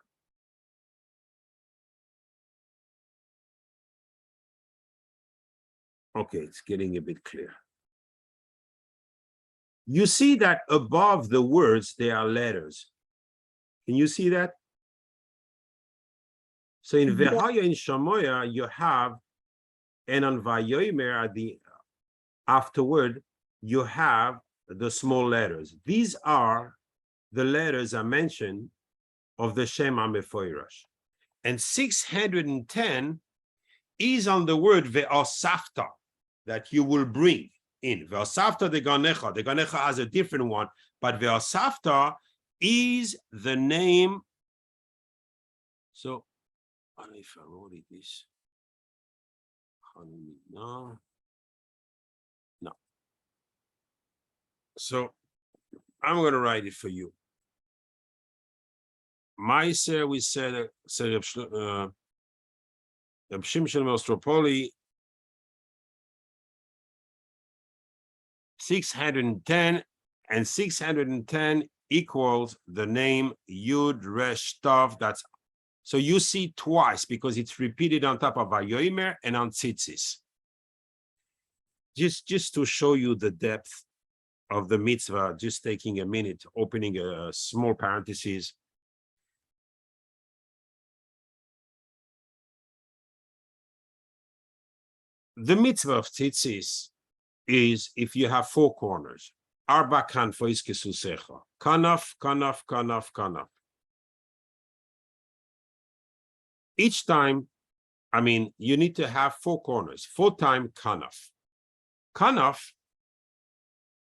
Okay, it's getting a bit clear. You see that above the words, there are letters. Can you see that? So in Vehaya in Shamoya, you have, and on Vayomer at the afterward, you have the small letters. These are the letters I mentioned of the Shem HaMefoirash. And 610 is on the word ve'osafta, that you will bring in. Ve'osafta de ganecha. The ganecha has a different one, but ve'osafta is the name. So, I don't know if I wrote it this. No. So, I'm going to write it for you. Meiser, we said, Shimshon Mostropoli, 610, and 610 equals the name Yud Resh Tav. That's so you see twice because it's repeated on top of Vayomer and on Tzitzis. Just to show you the depth of the mitzvah, just taking a minute, opening a small parenthesis. The mitzvah of tzitzis is if you have four corners. Arba kanfois kesusecha. Kanaf, kanaf, kanaf, kanaf. Each time, you need to have four corners. 4 times kanaf. Kanaf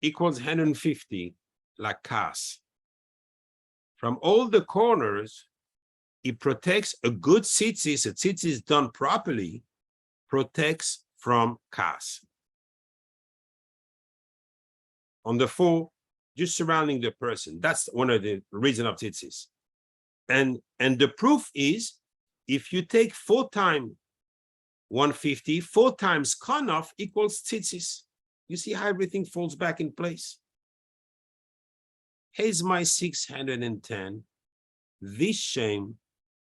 equals 150, like kas. From all the corners, it protects a good tzitzis. A tzitzis done properly protects from kas. On the 4, just surrounding the person. That's one of the reasons of tzitzis. And the proof is, if you take 4 times 150, 4 times kanaf equals tzitzis. You see how everything falls back in place. Here's my 610. This shame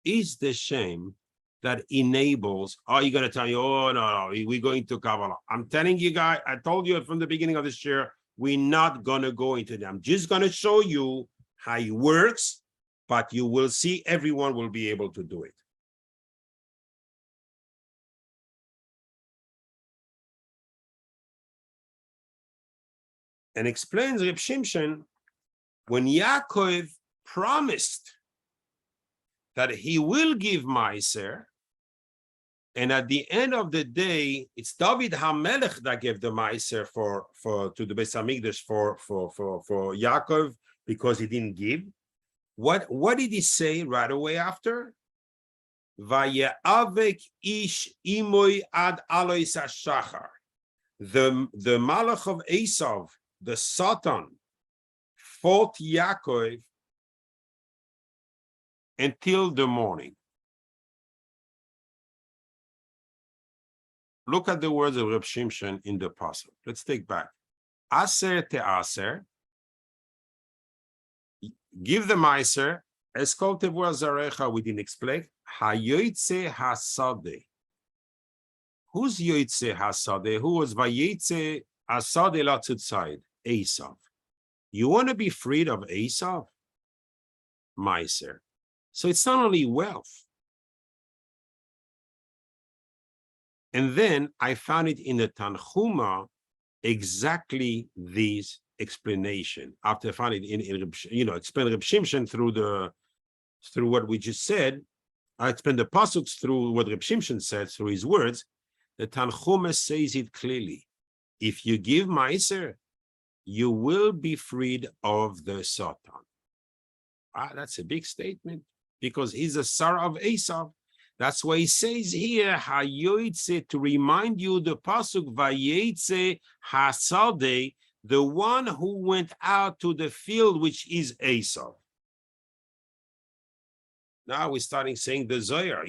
is the shame that enables. Are you going to tell me, oh, no, we're going to Kabbalah? I'm telling you guys, I told you from the beginning of this year, we're not going to go into them. I'm just going to show you how it works, but you will see everyone will be able to do it. And explains Reb Shimshon, when Yaakov promised that he will give Meiser, and at the end of the day, it's David HaMelech that gave the Meiser to the Beis Hamikdash for Yaakov because he didn't give. What did he say right away after? Vaye'avek ish imoy ad alois hashachar. The Malach of Esav, the Satan, fought Yaakov until the morning. Look at the words of Reb Shimshon in the Pasuk. Let's take back. Aser te'aser. Give the Meiser. Eskol tevu azarecha, we didn't explain. Hayoitze hasadeh. Who's Yoitze hasadeh? Who was Vayetze hasadeh latzutzayid? Esav. You want to be freed of Esav? Meiser. So it's not only wealth. And then I found it in the Tanchuma exactly this explanation. After I found it explain Reb Shimshon through what we just said, I explained the Pasuks through what Reb Shimshon said through his words. The Tanchuma says it clearly. If you give Meiser, you will be freed of the Satan. That's a big statement because he's a Sarah of Esav. That's why he says here, Hayoitze, to remind you the Pasuk, Vayetze Hasadeh, the one who went out to the field, which is Esav. Now we're starting saying the Zohar,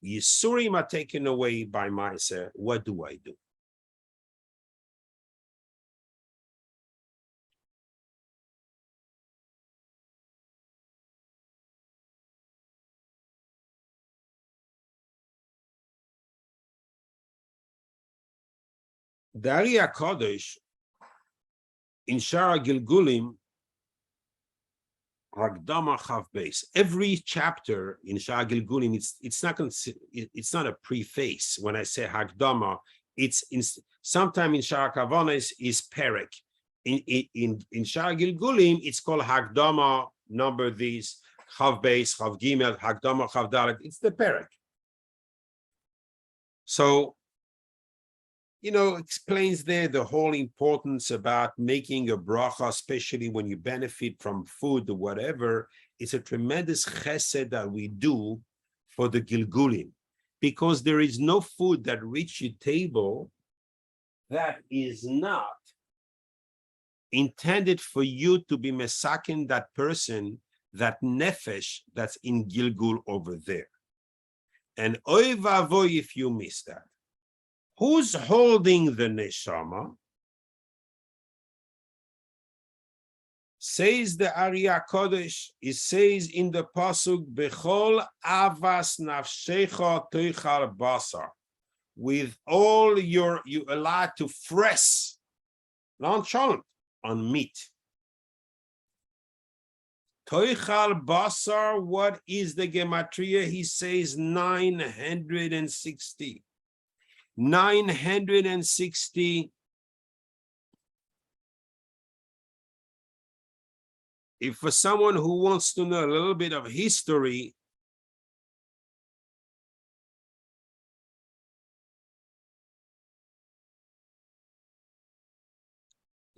Yisurim are taken away by Meiser. What do I do? The Ari HaKodesh in Shara Gilgulim, Hagdama Chav Beis. Every chapter in Shara Gilgulim, it's not a preface. When I say Hagdama, sometimes in Shara Kavanas is Perek. in Shar Gilgulim, it's called Hagdama, number these, Chav Beis, Chav Gimel, Hagdama, Chav Dalet. It's the Perek. So, explains there the whole importance about making a bracha, especially when you benefit from food or whatever. It's a tremendous chesed that we do for the Gilgulim, because there is no food that reaches your table that is not intended for you to be mesakin that person, that nefesh that's in Gilgul over there. And oy vavoy if you miss that. Who's holding the neshama? Says the Arya Kodesh, it says in the pasuk, Bechol avas nafshecha toichal basar. With all you allowed to fresh, nonchalant, on meat. Toichal basar, what is the gematria? He says 960. 960. If for someone who wants to know a little bit of history,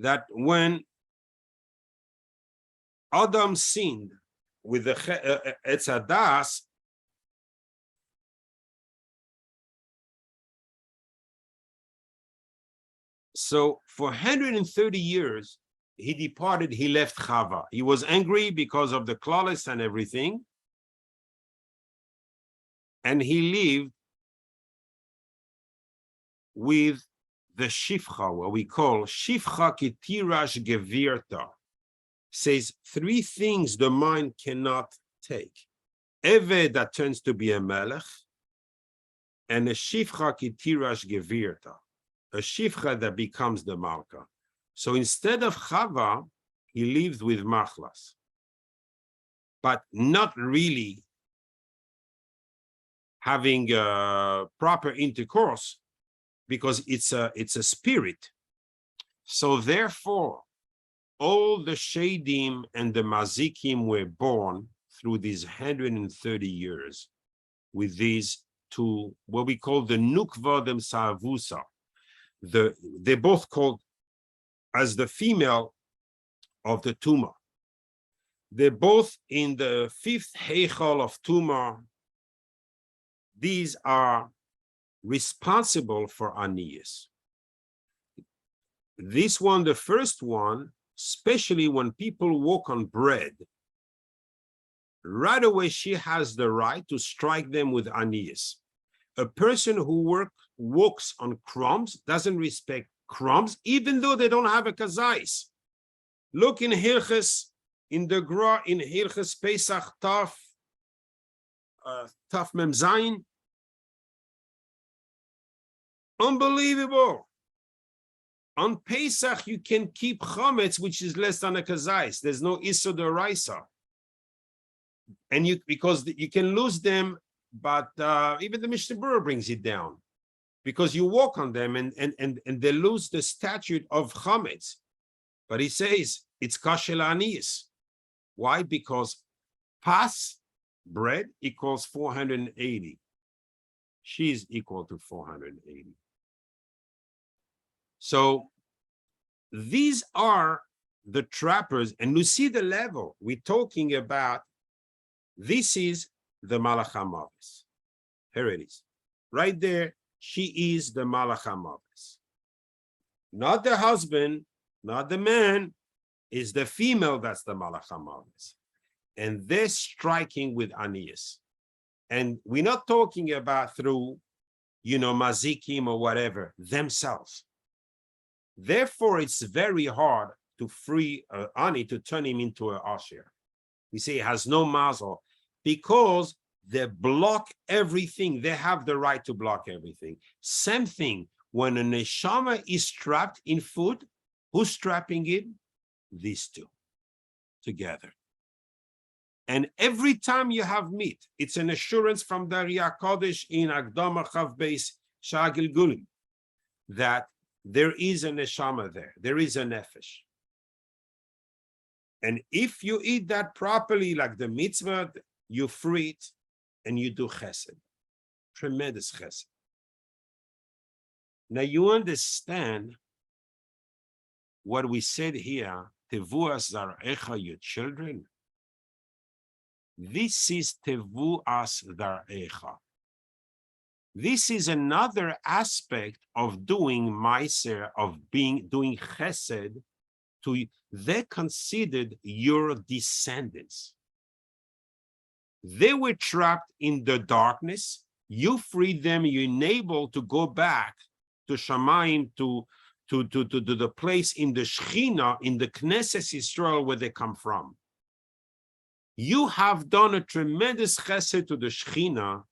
that when Adam sinned with the Etzadas, so for 130 years, he departed, he left Chava. He was angry because of the clawless and everything. And he lived with the Shifcha, what we call Shifcha Kitirash Gevirta. Says 3 things the mind cannot take. Eved that turns to be a melech, and a Shifcha Kitirash Gevirta, a Shifcha that becomes the Malka. So instead of Chava, he lived with Machlas, but not really having proper intercourse, because it's a spirit. So therefore, all the Shadim and the Mazikim were born through these 130 years with these 2, what we call the Nukvadim Sa'avusa. They're both called as the female of the Tuma. They're both in the 5th Heichal of Tuma. These are responsible for Aniyas. This one, the first one, especially when people walk on bread, right away she has the right to strike them with Aniyas. A person who walks on crumbs doesn't respect crumbs, even though they don't have a kazais. Look in Hilches, in the Gra, in Hilches Pesach Taf Mem Zayin. Unbelievable. On Pesach, you can keep chametz, which is less than a kazais. There's no iso d'oraisa, and because you can lose them, but even the Mishnah Berurah brings it down, because you walk on them and they lose the statute of chametz. But he says it's kashel aniyis. Why? Because pas bread equals 480. She's equal to 480. So these are the trappers, and you see the level we're talking about. This is the Malach HaMavis. Here it is. Right there, she is the Malach HaMavis. Not the husband, not the man, is the female that's the Malach HaMavis. And they're striking with Aniyas. And we're not talking about through, Mazikim or whatever, themselves. Therefore, it's very hard to free Ani, to turn him into an Asher. We say he has no mazel, because they block everything. They have the right to block everything. Same thing, when a neshama is trapped in food, who's trapping it? These 2 together. And every time you have meat, it's an assurance from the Arya Kodesh in Agdama Chav Beis Shagil Gulim that there is a neshama there. There is a nefesh. And if you eat that properly, like the mitzvah, you free it and you do chesed. Tremendous chesed. Now you understand what we said here, tevuas zarecha, your children. This is tevuas zarecha. This is another aspect of doing meiser, of doing chesed. They're considered your descendants. They were trapped in the darkness. You freed them. You enabled to go back to Shamayim, to the place in the Shechina, in the Knesset Yisrael, where they come from. You have done a tremendous chesed to the Shechina,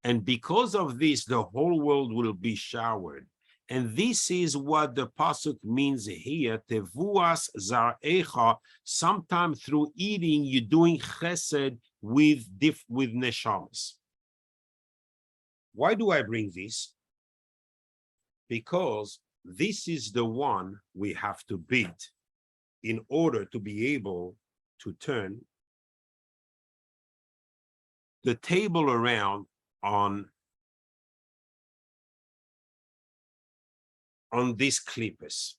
and because of this, the whole world will be showered. And this is what the pasuk means here, tevuas zarecha. Sometimes through eating, you're doing chesed with neshamas. Why do I bring this? Because this is the one we have to beat in order to be able to turn the table around on these clippers.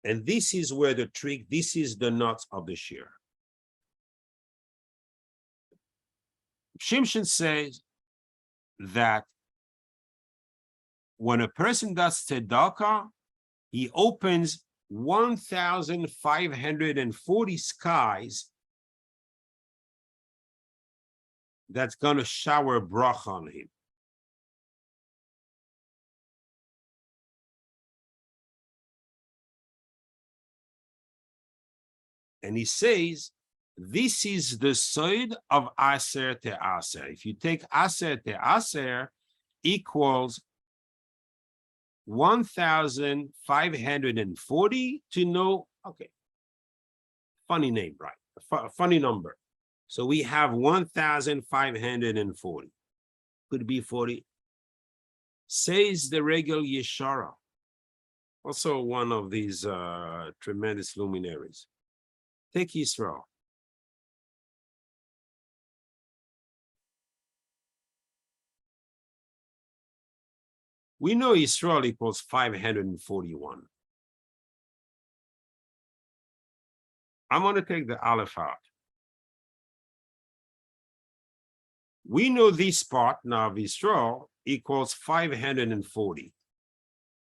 And this is where the trick, this is the nuts of the shear. Shimshon says that when a person does tzedakah, he opens 1,540 skies that's going to shower bracha on him. And he says, this is the side of aser te aser. If you take aser te aser equals 1,540 to know, okay, funny name, right? Funny number. So we have 1,540. Could be 40. Says the Regel Yeshara, also one of these tremendous luminaries. Take Israel. We know Israel equals 541. I'm going to take the Aleph out. We know this part now of Israel equals 540.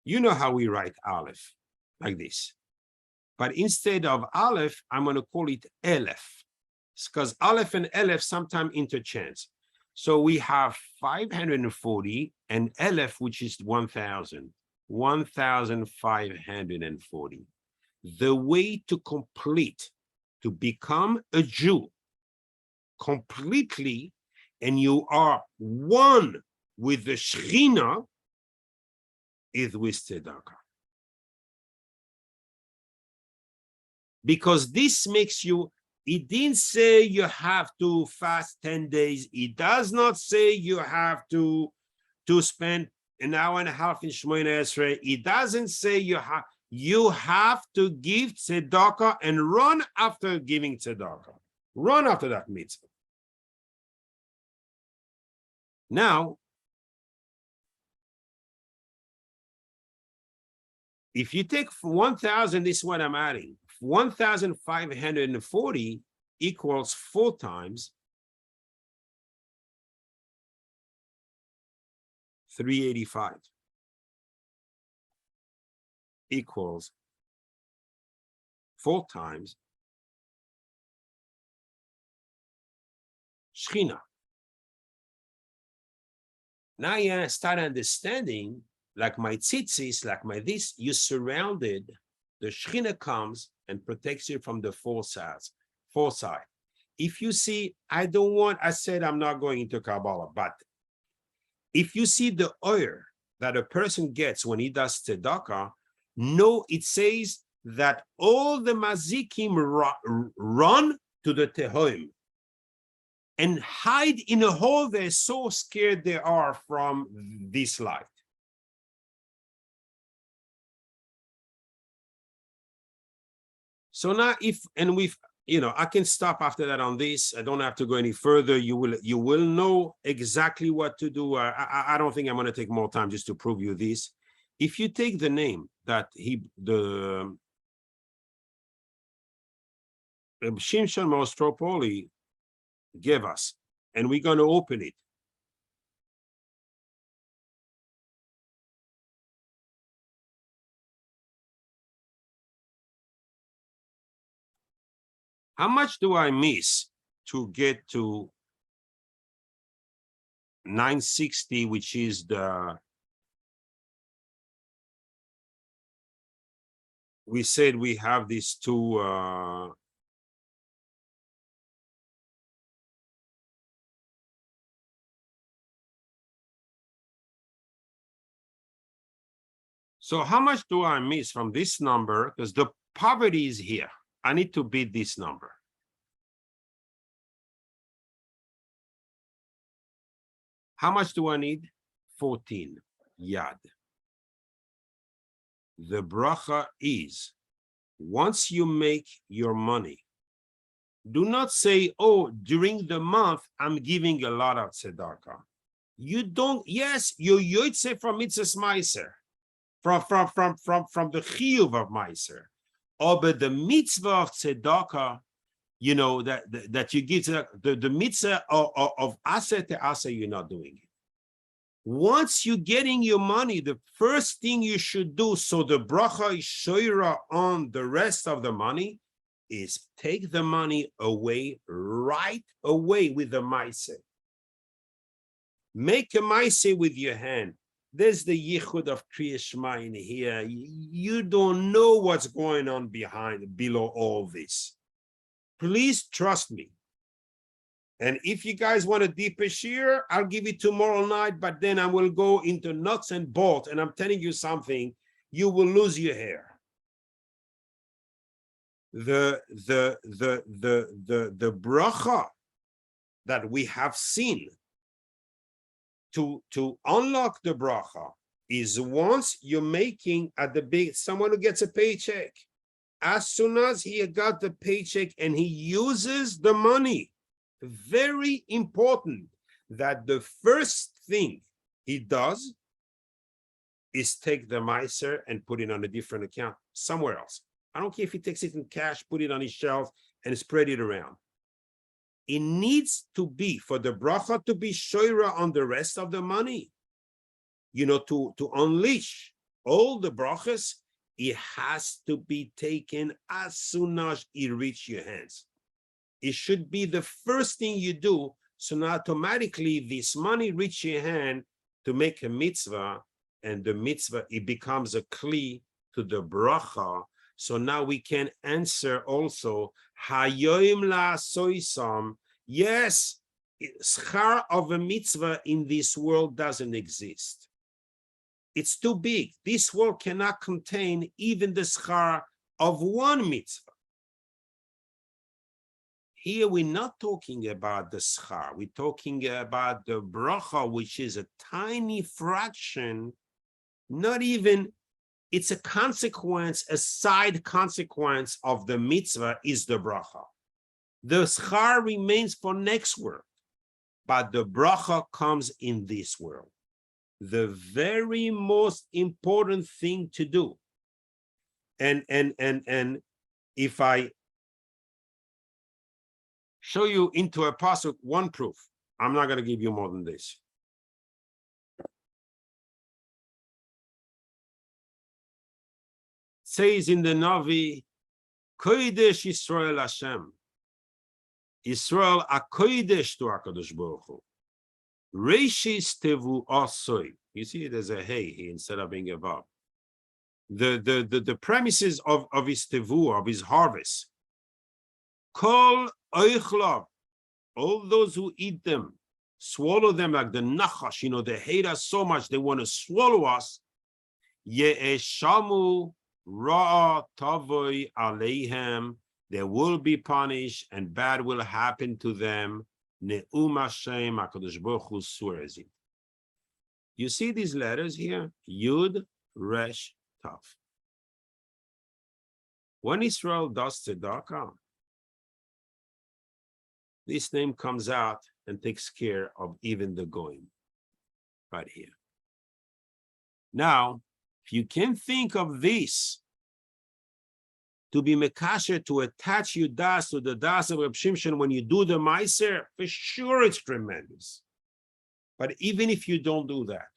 You know how we write Aleph, like this. But instead of Aleph, I'm going to call it Elef. Because Aleph and Elef sometimes interchange. So we have 540 and Elef, which is 1,000. 1,540. The way to complete, to become a Jew completely, and you are one with the Shechina, is with tzedakah. Because this makes you, it didn't say you have to fast 10 days. It does not say you have to spend an hour and a half in Shemona Esrei. It doesn't say you have to give tzedakah and run after giving tzedakah. Run after that mitzvah. Now, if you take 1,000, this is what I'm adding. 1,540 equals 4 times 385 equals 4 times Shechina. Now you start understanding, like my tzitzis, like my this, you surrounded, the Shechina comes and protects you from the four sides. If you see, I said I'm not going into Kabbalah, but if you see the oil that a person gets when he does tzedakah, no, it says that all the mazikim run to the tehoim and hide in a hole. They're so scared they are from this light. So now I can stop after that on this. I don't have to go any further. You will know exactly what to do. I don't think I'm going to take more time just to prove you this. If you take the name that the Shimshon Mostropoli gave us, and we're going to open it. How much do I miss to get to 960, which is we said we have these two so how much do I miss from this number? Because the poverty is here. I need to beat this number. How much do I need? 14 yad. The bracha is, once you make your money, do not say, oh, during the month, I'm giving a lot of tzedakah. You don't, yes, you yotze from mitzvahs meiser, from the chiyuv of meiser. Oh, but the mitzvah of tzedakah, you know, that you give the mitzvah of aseh to aseh, you're not doing it. Once you're getting your money, the first thing you should do, so the bracha is shoira on the rest of the money, is take the money away, right away with the maaseh. Make a maaseh with your hand. There's the yichud of Kriya Shema in here. You don't know what's going on below all this. Please trust me. And if you guys want a deeper share, I'll give it tomorrow night, but then I will go into nuts and bolts. And I'm telling you something, you will lose your hair. The bracha that we have seen to unlock the bracha is once you're making at the big, someone who gets a paycheck, as soon as he got the paycheck and he uses the money, very important that the first thing he does is take the meiser and put it on a different account somewhere else. I don't care if he takes it in cash, put it on his shelf and spread it around. It needs to be for the bracha to be shoira on the rest of the money. You know, to unleash all the brachas, it has to be taken as soon as it reaches your hands. It should be the first thing you do, so now automatically this money reaches your hand to make a mitzvah, and the mitzvah, it becomes a kli to the bracha. So now we can answer also, hayoim la soisam. Yes, schar of a mitzvah in this world doesn't exist. It's too big. This world cannot contain even the schar of one mitzvah. Here we're not talking about the schar. We're talking about the bracha, which is a tiny fraction, not even, it's a consequence, a side consequence of the mitzvah is the bracha. The schar remains for next world, but the bracha comes in this world. The very most important thing to do. And if I show you into a pasuk one proof, I'm not going to give you more than this. It says in the Navi, Kodesh Yisrael Hashem. Yisrael a Kodesh to HaKadosh Baruch Hu. Reishis tevu asoi. You see, there's a hey here instead of being a vav. The premises of his tevu, of his harvest. Kol oichlav, all those who eat them, swallow them like the nachash, you know, they hate us so much, they want to swallow us. Ye'eshamu ra'a tavoi aleihem, they will be punished and bad will happen to them. Ne'um Hashem HaKadosh Baruch Hu Surezit. You see these letters here? Yud, Resh, Tav. When Israel does tzedakah, this name comes out and takes care of even the goyim right here. Now, if you can think of this to be mekasher, to attach your das to the das of Reb Shimshon when you do the meiser, for sure it's tremendous. But even if you don't do that,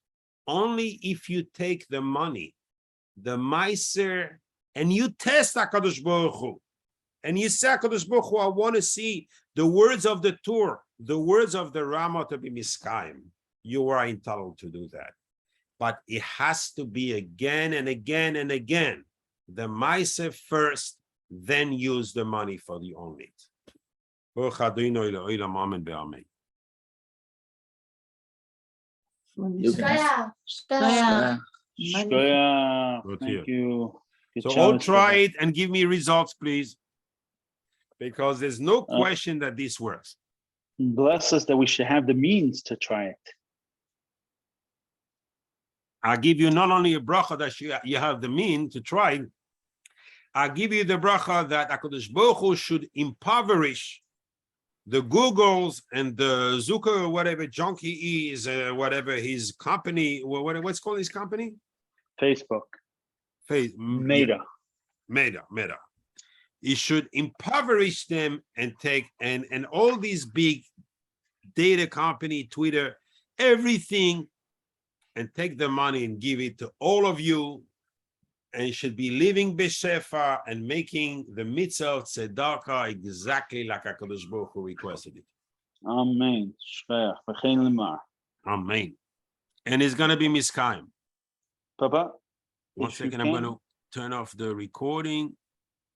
only if you take the money, the meiser, and you test HaKadosh Baruch Hu, and you say, HaKadosh Baruch Hu, I want to see the words of the Torah, the words of the Rama to be miskayim, you are entitled to do that. But it has to be again and again and again. The meiser first, then use the money for the own it. Baruch Adonai Elohim, amen be'amen. Thank you. So all try it and give me results, please. Because there's no question that this works. Bless us that we should have the means to try it. I'll give you not only a bracha that you have the means to try, I'll give you the bracha that HaKadosh Baruch Hu should impoverish the Googles and the Zucker, whatever junkie is, whatever his company, what's called his company? Facebook. Meta. He should impoverish them and take and all these big data company, Twitter, everything, and take the money and give it to all of you, and should be living b'shefa and making the mitzvah of tzedakah exactly like HaKadosh Baruch Hu requested it. Amen. Amen. And it's going to be miskayim. Papa? One second, I'm going to turn off the recording.